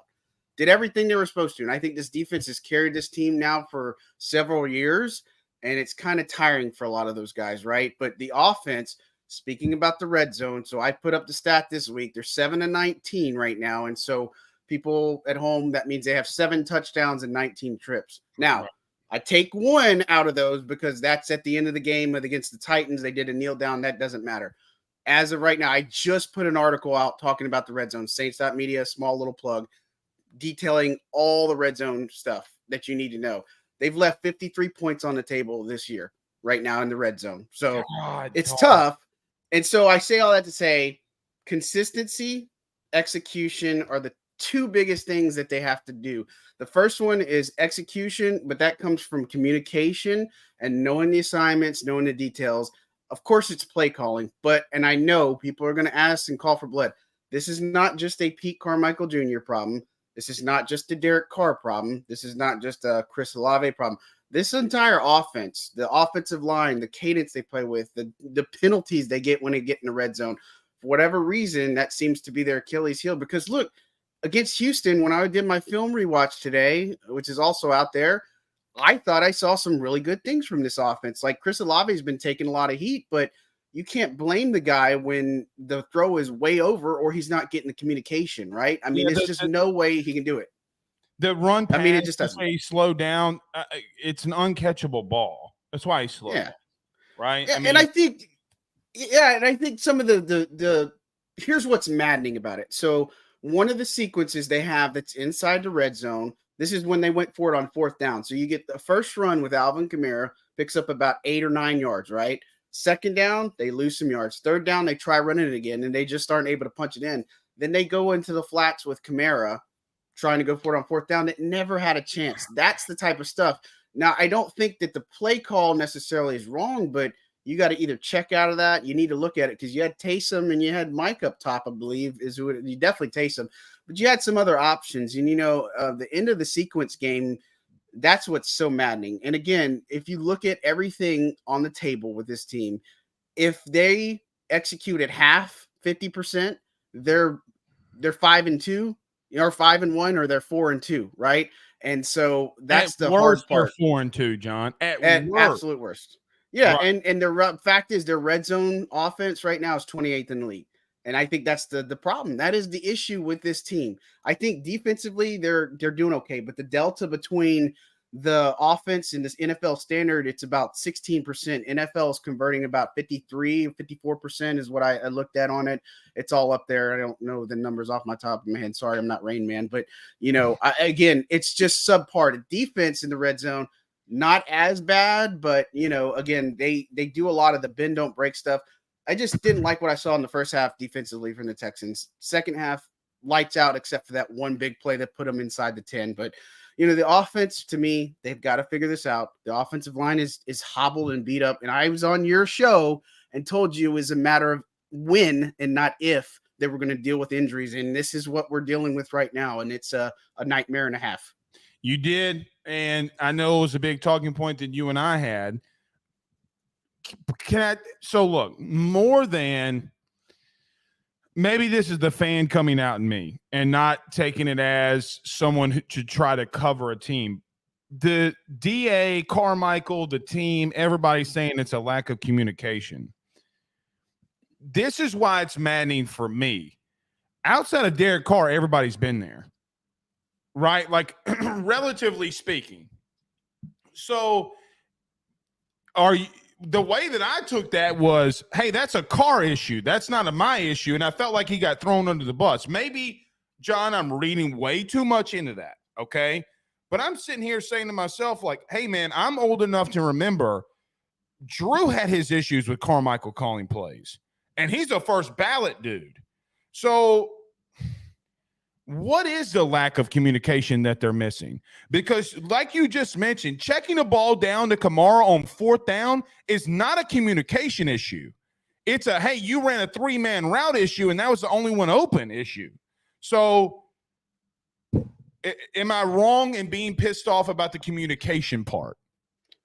Did everything they were supposed to. And I think this defense has carried this team now for several years, and it's kind of tiring for a lot of those guys, right? But the offense, speaking about the red zone, so I put up the stat this week. They're 7-19 right now, and so people at home, that means they have 7 touchdowns and 19 trips. Now, I take one out of those because that's at the end of the game against the Titans. They did a kneel down. That doesn't matter. As of right now, I just put an article out talking about the red zone. Saints.media, small little plug, detailing all the red zone stuff that you need to know. They've left 53 points on the table this year right now in the red zone. So it's tough. And so I say all that to say consistency, execution are the 2 biggest things that they have to do. The first one is execution, but that comes from communication and knowing the assignments, knowing the details. Of course, it's play calling, and I know people are going to ask and call for blood. This is not just a Pete Carmichael Jr. problem. This is not just a Derek Carr problem. This is not just a Chris Olave problem. This entire offense, the offensive line, the cadence they play with, the penalties they get when they get in the red zone, for whatever reason, that seems to be their Achilles heel. Because look, against Houston, when I did my film rewatch today, which is also out there, I thought I saw some really good things from this offense. Like Chris Olave has been taking a lot of heat, but you can't blame the guy when the throw is way over or he's not getting the communication, right? I mean, there's just no way he can do it. The run pass, it just doesn't. He slowed down. It's an uncatchable ball. That's why he slowed down, right? Yeah, and I think some of the here's what's maddening about it. So one of the sequences they have that's inside the red zone, This is when they went for it on 4th down. So you get the first run with Alvin Kamara, picks up about 8 or 9 yards, right? Second down, they lose some yards. Third down, they try running it again, and they just aren't able to punch it in. Then they go into the flats with Kamara, trying to go for it on 4th down. That never had a chance. That's the type of stuff. Now, I don't think that the play call necessarily is wrong, but you got to either check out of that. You need to look at it because you had Taysom and you had Mike up top, I believe, is who you definitely Taysom, but you had some other options. And, the end of the sequence game, that's what's so maddening. And again, if you look at everything on the table with this team, if they execute at half, 50%, they're 5-2, or 5-1, or they're 4-2, right? And so that's the hard part. They're 4-2, John. At worst. Absolute worst. Yeah, right. and the fact is their red zone offense right now is 28th in the league. And I think that's the problem. That is the issue with this team. I think defensively they're doing okay, but the delta between the offense and this NFL standard, it's about 16%. NFL is converting about 53, 54% is what I looked at on it. It's all up there. I don't know the numbers off my top of my head. Sorry, I'm not Rain Man. But, again, it's just subpar. Defense in the red zone, not as bad, but, again, they do a lot of the bend, don't break stuff. I just didn't like what I saw in the first half defensively from the Texans. Second half, lights out, except for that one big play that put them inside the 10. But, the offense, to me, they've got to figure this out. The offensive line is hobbled and beat up. And I was on your show and told you it was a matter of when and not if they were going to deal with injuries. And this is what we're dealing with right now. And it's a nightmare and a half. You did. And I know it was a big talking point that you and I had. So look, more than maybe this is the fan coming out in me and not taking it as someone who should try to cover a team. The DA, Carmichael, the team, everybody's saying it's a lack of communication. This is why it's maddening for me. Outside of Derek Carr, everybody's been there, right? Like, relatively speaking. So the way that I took that was, hey, that's a Carr issue. That's not my issue. And I felt like he got thrown under the bus. Maybe, John, I'm reading way too much into that, okay? But I'm sitting here saying to myself, like, hey, man, I'm old enough to remember Drew had his issues with Carmichael calling plays. And he's a first ballot dude. So what is the lack of communication that they're missing? Because like you just mentioned, checking the ball down to Kamara on 4th down is not a communication issue. It's a, hey, you ran a 3-man route issue, and that was the only one open issue. So am I wrong in being pissed off about the communication part?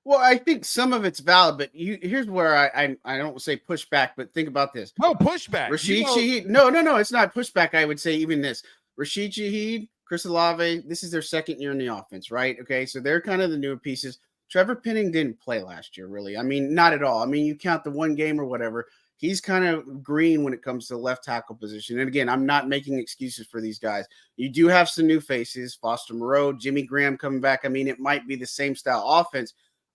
Well, I think some of it's valid, but here's where I don't say pushback, but think about this. No, pushback. Rashid Shaheed. No, it's not pushback. I would say even this. Rashid Shaheed, Chris Olave, this is their second year in the offense, right? Okay, so they're kind of the newer pieces. Trevor Penning didn't play last year, really. I mean, not at all. I mean, you count the one game or whatever. He's kind of green when it comes to the left tackle position. And again, I'm not making excuses for these guys. You do have some new faces, Foster Moreau, Jimmy Graham coming back. I mean, it might be the same style offense.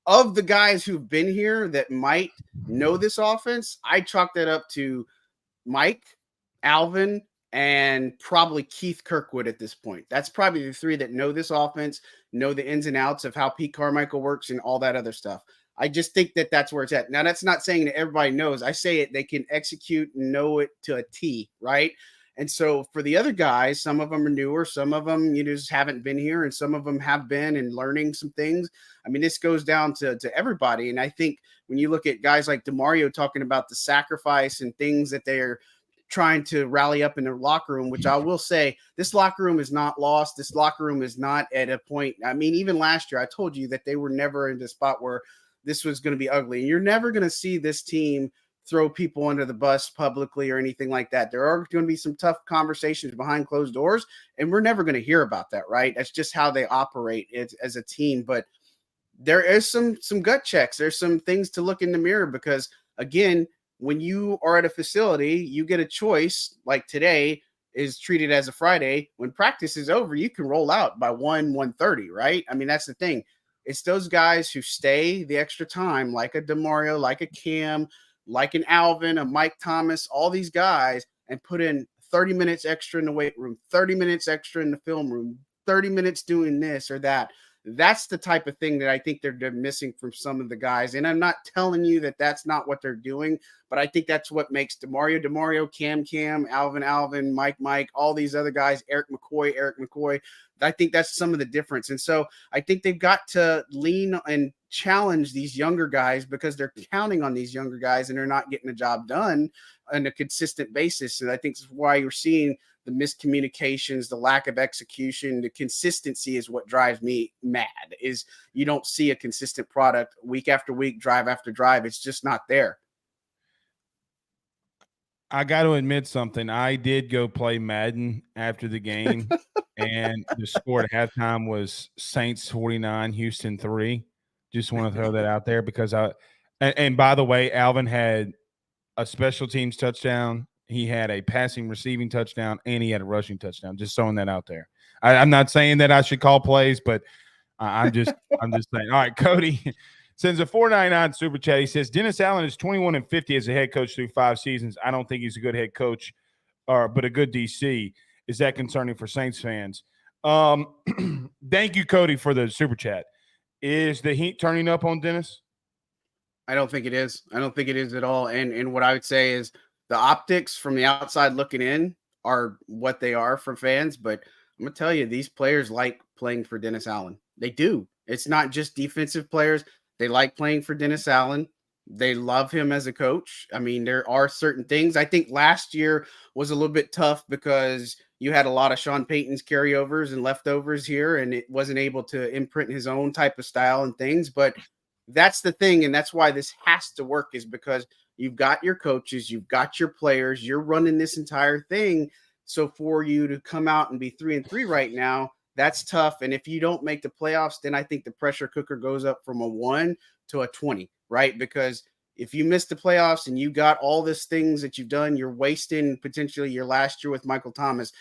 Of the guys who've been here that might know this offense, I chalk that up to Mike, Alvin, and probably Keith Kirkwood at this point. That's probably the three that know this offense, know the ins and outs of how Pete Carmichael works and all that other stuff. I just think that that's where it's at. Now, that's not saying that everybody knows. I say it, they can execute and know it to a T, right? And so for the other guys, some of them are newer, some of them just haven't been here, and some of them have been and learning some things. I mean, this goes down to everybody. And I think when you look at guys like DeMario talking about the sacrifice and things that they're trying to rally up in their locker room, which I will say, this locker room is not lost. This locker room is not at a point. I mean, even last year, I told you that they were never in the spot where this was going to be ugly. And you're never going to see this team throw people under the bus publicly or anything like that. There are going to be some tough conversations behind closed doors, and we're never going to hear about that, right? That's just how they operate as a team. But there is some gut checks. There's some things to look in the mirror because, again, when you are at a facility, you get a choice. Like today is treated as a Friday. When practice is over, you can roll out by 1:30, right? I mean, that's the thing. It's those guys who stay the extra time, like a DeMario, like a Cam, like an Alvin, a Mike Thomas, all these guys, and put in 30 minutes extra in the weight room, 30 minutes extra in the film room, 30 minutes doing this or that. That's the type of thing that I think they're missing from some of the guys. And I'm not telling you that that's not what they're doing, but I think that's what makes DeMario, Cam, Alvin, Mike, all these other guys, Eric McCoy. I think that's some of the difference. And so I think they've got to lean and challenge these younger guys because they're counting on these younger guys and they're not getting the job done on a consistent basis. And I think that's why you're seeing the miscommunications, the lack of execution, the consistency is what drives me mad. Is you don't see a consistent product week after week, drive after drive. It's just not there. I got to admit something. I did go play Madden after the game, and the score at halftime was Saints 49, Houston 3. Just want to throw that out there because and by the way, Alvin had a special teams touchdown. He had a passing receiving touchdown and he had a rushing touchdown. Just throwing that out there. I'm not saying that I should call plays, but I'm just saying. All right, Cody sends a $4.99 super chat. He says Dennis Allen is 21-50 as a head coach through 5 seasons. I don't think he's a good head coach, but a good DC. Is that concerning for Saints fans? Thank you, Cody, for the super chat. Is the heat turning up on Dennis? I don't think it is. I don't think it is at all. And what I would say is the optics from the outside looking in are what they are for fans. But I'm going to tell you, these players like playing for Dennis Allen. They do. It's not just defensive players. They like playing for Dennis Allen. They love him as a coach. I mean, there are certain things. I think last year was a little bit tough because you had a lot of Sean Payton's carryovers and leftovers here, and it wasn't able to imprint his own type of style and things. But that's the thing, and that's why this has to work, is because you've got your coaches, you've got your players, you're running this entire thing. So for you to come out and be 3-3 right now, that's tough. And if you don't make the playoffs, then I think the pressure cooker goes up from a 1 to a 20, right? Because if you miss the playoffs and you got all these things that you've done, you're wasting potentially your last year with Michael Thomas.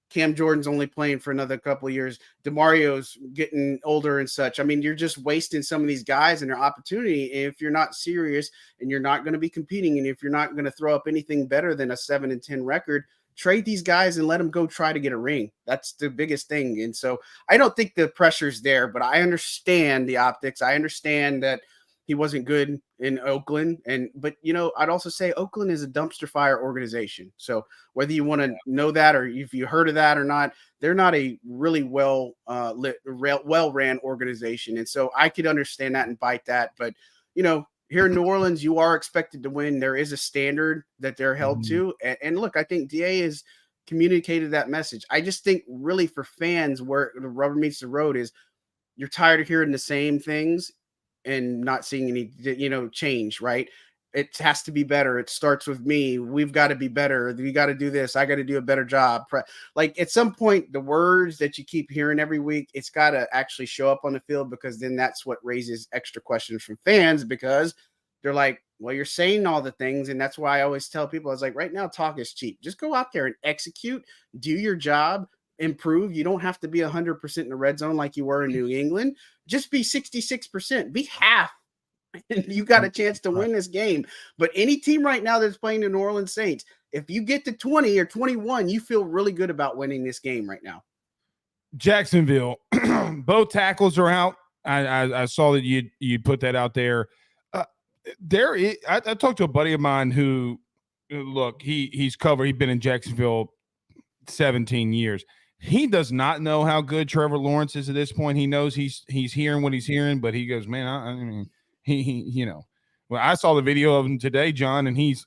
Cam Jordan's only playing for another couple of years. DeMario's getting older and such. I mean, you're just wasting some of these guys and their opportunity if you're not serious and you're not going to be competing. And if you're not going to throw up anything better than a 7-10 record, trade these guys and let them go try to get a ring. That's the biggest thing. And so I don't think the pressure's there, but I understand the optics. I understand that he wasn't good in Oakland. But I'd also say Oakland is a dumpster fire organization. So whether you want to know that or if you heard of that or not, they're not a really well-ran organization. And so I could understand that and bite that. But, here in New Orleans, you are expected to win. There is a standard that they're held to. And look, I think DA has communicated that message. I just think really for fans where the rubber meets the road is you're tired of hearing the same things and not seeing any, change, right? It has to be better. It starts with me. We've got to be better. We got to do this. I got to do a better job. Like at some point, the words that you keep hearing every week, it's got to actually show up on the field, because then that's what raises extra questions from fans, because they're like, well, you're saying all the things. And that's why I always tell people, I was like, right now, talk is cheap. Just go out there and execute, do your job, improve. You don't have to be 100% in the red zone like you were in New England. Just be 66%, be half. And you got a chance to win this game. But any team right now that's playing the New Orleans Saints, if you get to 20 or 21, you feel really good about winning this game right now. Jacksonville, both tackles are out. I saw that you put that out there. I talked to a buddy of mine who, look, he's covered. He's been in Jacksonville 17 years. He does not know how good Trevor Lawrence is at this point. He knows he's hearing what he's hearing, but he goes, man, I mean. Well, I saw the video of him today, John, and he's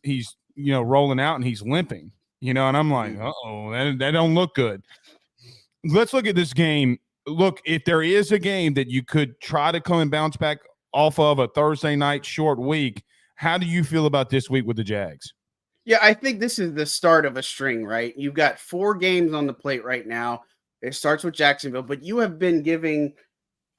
rolling out and he's limping, and I'm like, that don't look good. Let's look at this game. Look, if there is a game that you could try to come and bounce back off of a Thursday night short week, how do you feel about this week with the Jags? Yeah, I think this is the start of a string, right? You've got 4 games on the plate right now. It starts with Jacksonville, but you have been giving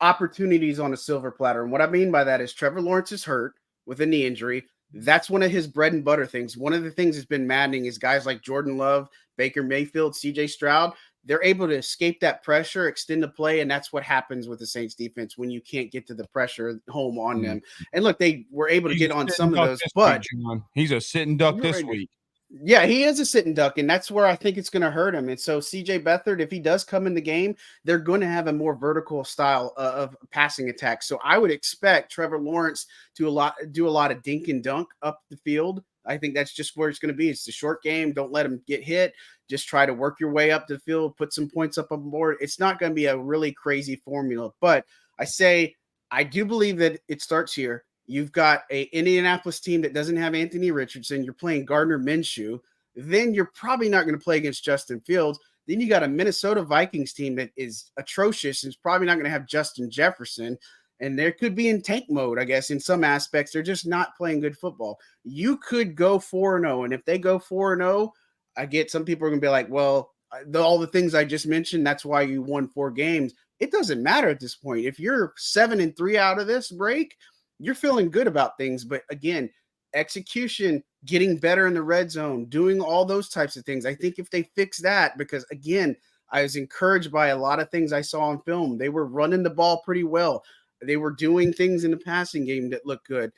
opportunities on a silver platter. And what I mean by that is Trevor Lawrence is hurt with a knee injury. That's one of his bread and butter things. One of the things that's been maddening is guys like Jordan Love, Baker Mayfield, CJ Stroud, they're able to escape that pressure, extend the play, and that's what happens with the Saints defense when you can't get to the pressure home on them. And look, they were able to get on some of those, but he's a sitting duck this week. Yeah, he is a sitting duck, and that's where I think it's going to hurt him. And so CJ Beathard, if he does come in the game, they're going to have a more vertical style of passing attack. So I would expect Trevor Lawrence to do a lot of dink and dunk up the field. I think that's just where it's going to be. It's a short game. Don't let him get hit. Just try to work your way up the field, put some points up on board. It's not going to be a really crazy formula, but I do believe that it starts here. You've got a Indianapolis team that doesn't have Anthony Richardson. You're playing Gardner Minshew. Then you're probably not going to play against Justin Fields. Then you got a Minnesota Vikings team that is atrocious and is probably not going to have Justin Jefferson. And there could be in tank mode, I guess, in some aspects. They're just not playing good football. You could go 4-0. And if they go 4-0, I get some people are going to be like, well, all the things I just mentioned, that's why you won 4 games. It doesn't matter at this point. If you're 7-3 out of this break, you're feeling good about things. But again, execution, getting better in the red zone, doing all those types of things. I think if they fix that, because again, I was encouraged by a lot of things I saw on film. They were running the ball pretty well. They were doing things in the passing game that looked good.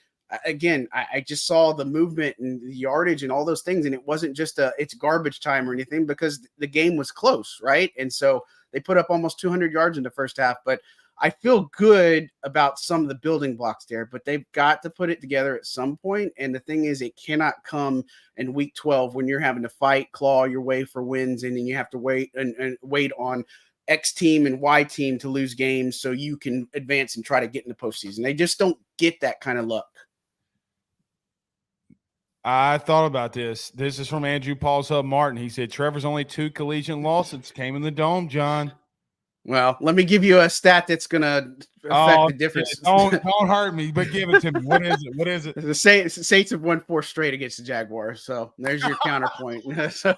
Again, I just saw the movement and the yardage and all those things. And it wasn't just it's garbage time or anything, because the game was close. Right. And so they put up almost 200 yards in the first half, but I feel good about some of the building blocks there, but they've got to put it together at some point. And the thing is, it cannot come in week 12 when you're having to claw your way for wins, and then you have to wait and wait on X team and Y team to lose games so you can advance and try to get in the postseason. They just don't get that kind of luck. I thought about this. This is from Andrew Paul's Hub Martin. He said Trevor's only 2 collegiate losses came in the dome, John. Well, let me give you a stat that's going to affect the difference. Don't hurt me, but give it to me. What is it? What is it? The Saints have won 4 straight against the Jaguars, so there's your counterpoint. So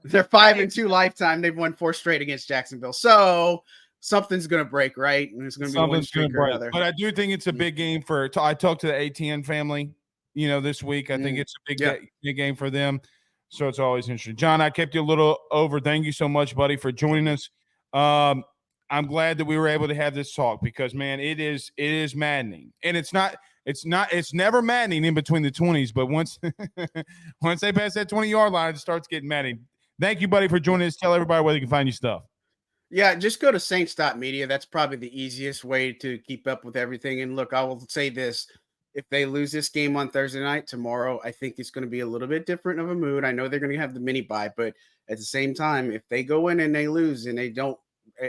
they're 5-2 lifetime. They've won 4 straight against Jacksonville. So something's going to break, right? And it's going to be one streak or another. But I do think it's a big game for. I talked to the ATN family, this week. I think it's a big game for them. So it's always interesting. John, I kept you a little over. Thank you so much, buddy, for joining us. I'm glad that we were able to have this talk, because man, it is maddening, and it's never maddening in between the 20s, but once they pass that 20-yard line, it starts getting maddening. Thank you, buddy, for joining us. Tell everybody where they can find your stuff. Yeah, just go to saints.media. That's probably the easiest way to keep up with everything. And look, I will say this. If they lose this game on Thursday night, tomorrow, I think it's going to be a little bit different of a mood. I know they're going to have the mini bye, but at the same time, if they go in and they lose and they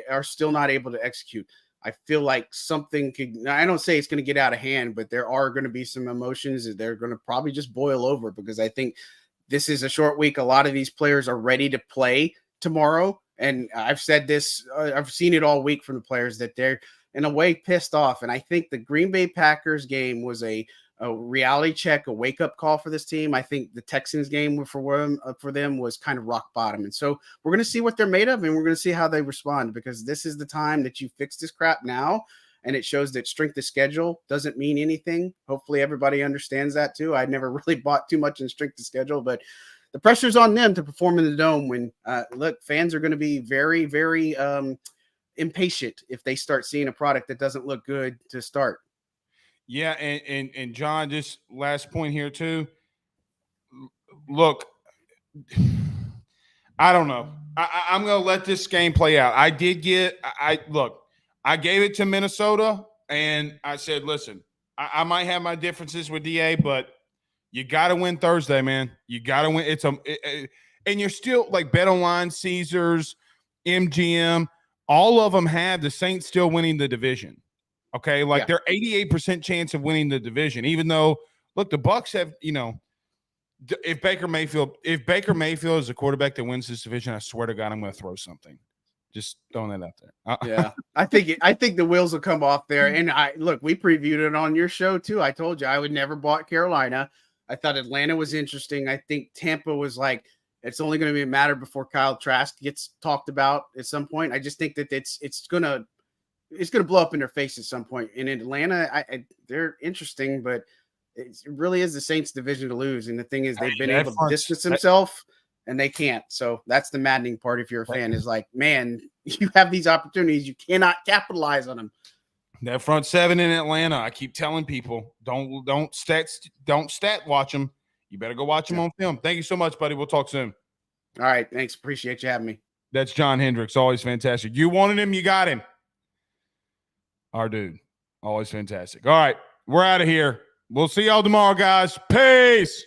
are still not able to execute, I feel like something could, I don't say it's going to get out of hand, but there are going to be some emotions that they're going to probably just boil over, because I think this is a short week. A lot of these players are ready to play tomorrow. And I've said this, I've seen it all week from the players that they're in a way pissed off. And I think the Green Bay Packers game was a reality check, a wake-up call for this team. I think the Texans game for them was kind of rock bottom. And so we're going to see what they're made of, and we're going to see how they respond, because this is the time that you fix this crap now. And it shows that strength of schedule doesn't mean anything. Hopefully everybody understands that too. I never really bought too much in strength of schedule, but the pressure's on them to perform in the dome when, look, fans are going to be very, very impatient if they start seeing a product that doesn't look good to start. Yeah, and John, just last point here too. Look, I don't know. I'm going to let this game play out. I gave it to Minnesota, and I said, listen, I might have my differences with DA, but you got to win Thursday, man. You got to win. And you're still like BetOnline, Caesars, MGM. All of them have the Saints still winning the division. Okay, they're 88% chance of winning the division, even though, look, the Bucs have, if Baker Mayfield is a quarterback that wins this division, I swear to God, I'm going to throw something. Just throwing that out there. Yeah, I think the wheels will come off there. And we previewed it on your show too. I told you I would never bought Carolina. I thought Atlanta was interesting. I think Tampa was like, it's only going to be a matter before Kyle Trask gets talked about at some point. I just think that it's going to blow up in their face at some point. In Atlanta, they're interesting, but it really is the Saints division to lose. And the thing is, they've been able to distance themselves, and they can't. So that's the maddening part. If you're a fan, is like, man, you have these opportunities, you cannot capitalize on them. That front seven in Atlanta, I keep telling people, don't stat watch them. You better go watch him on film. Thank you so much, buddy. We'll talk soon. All right. Thanks. Appreciate you having me. That's John Hendrix. Always fantastic. You wanted him, you got him. Our dude. Always fantastic. All right. We're out of here. We'll see y'all tomorrow, guys. Peace.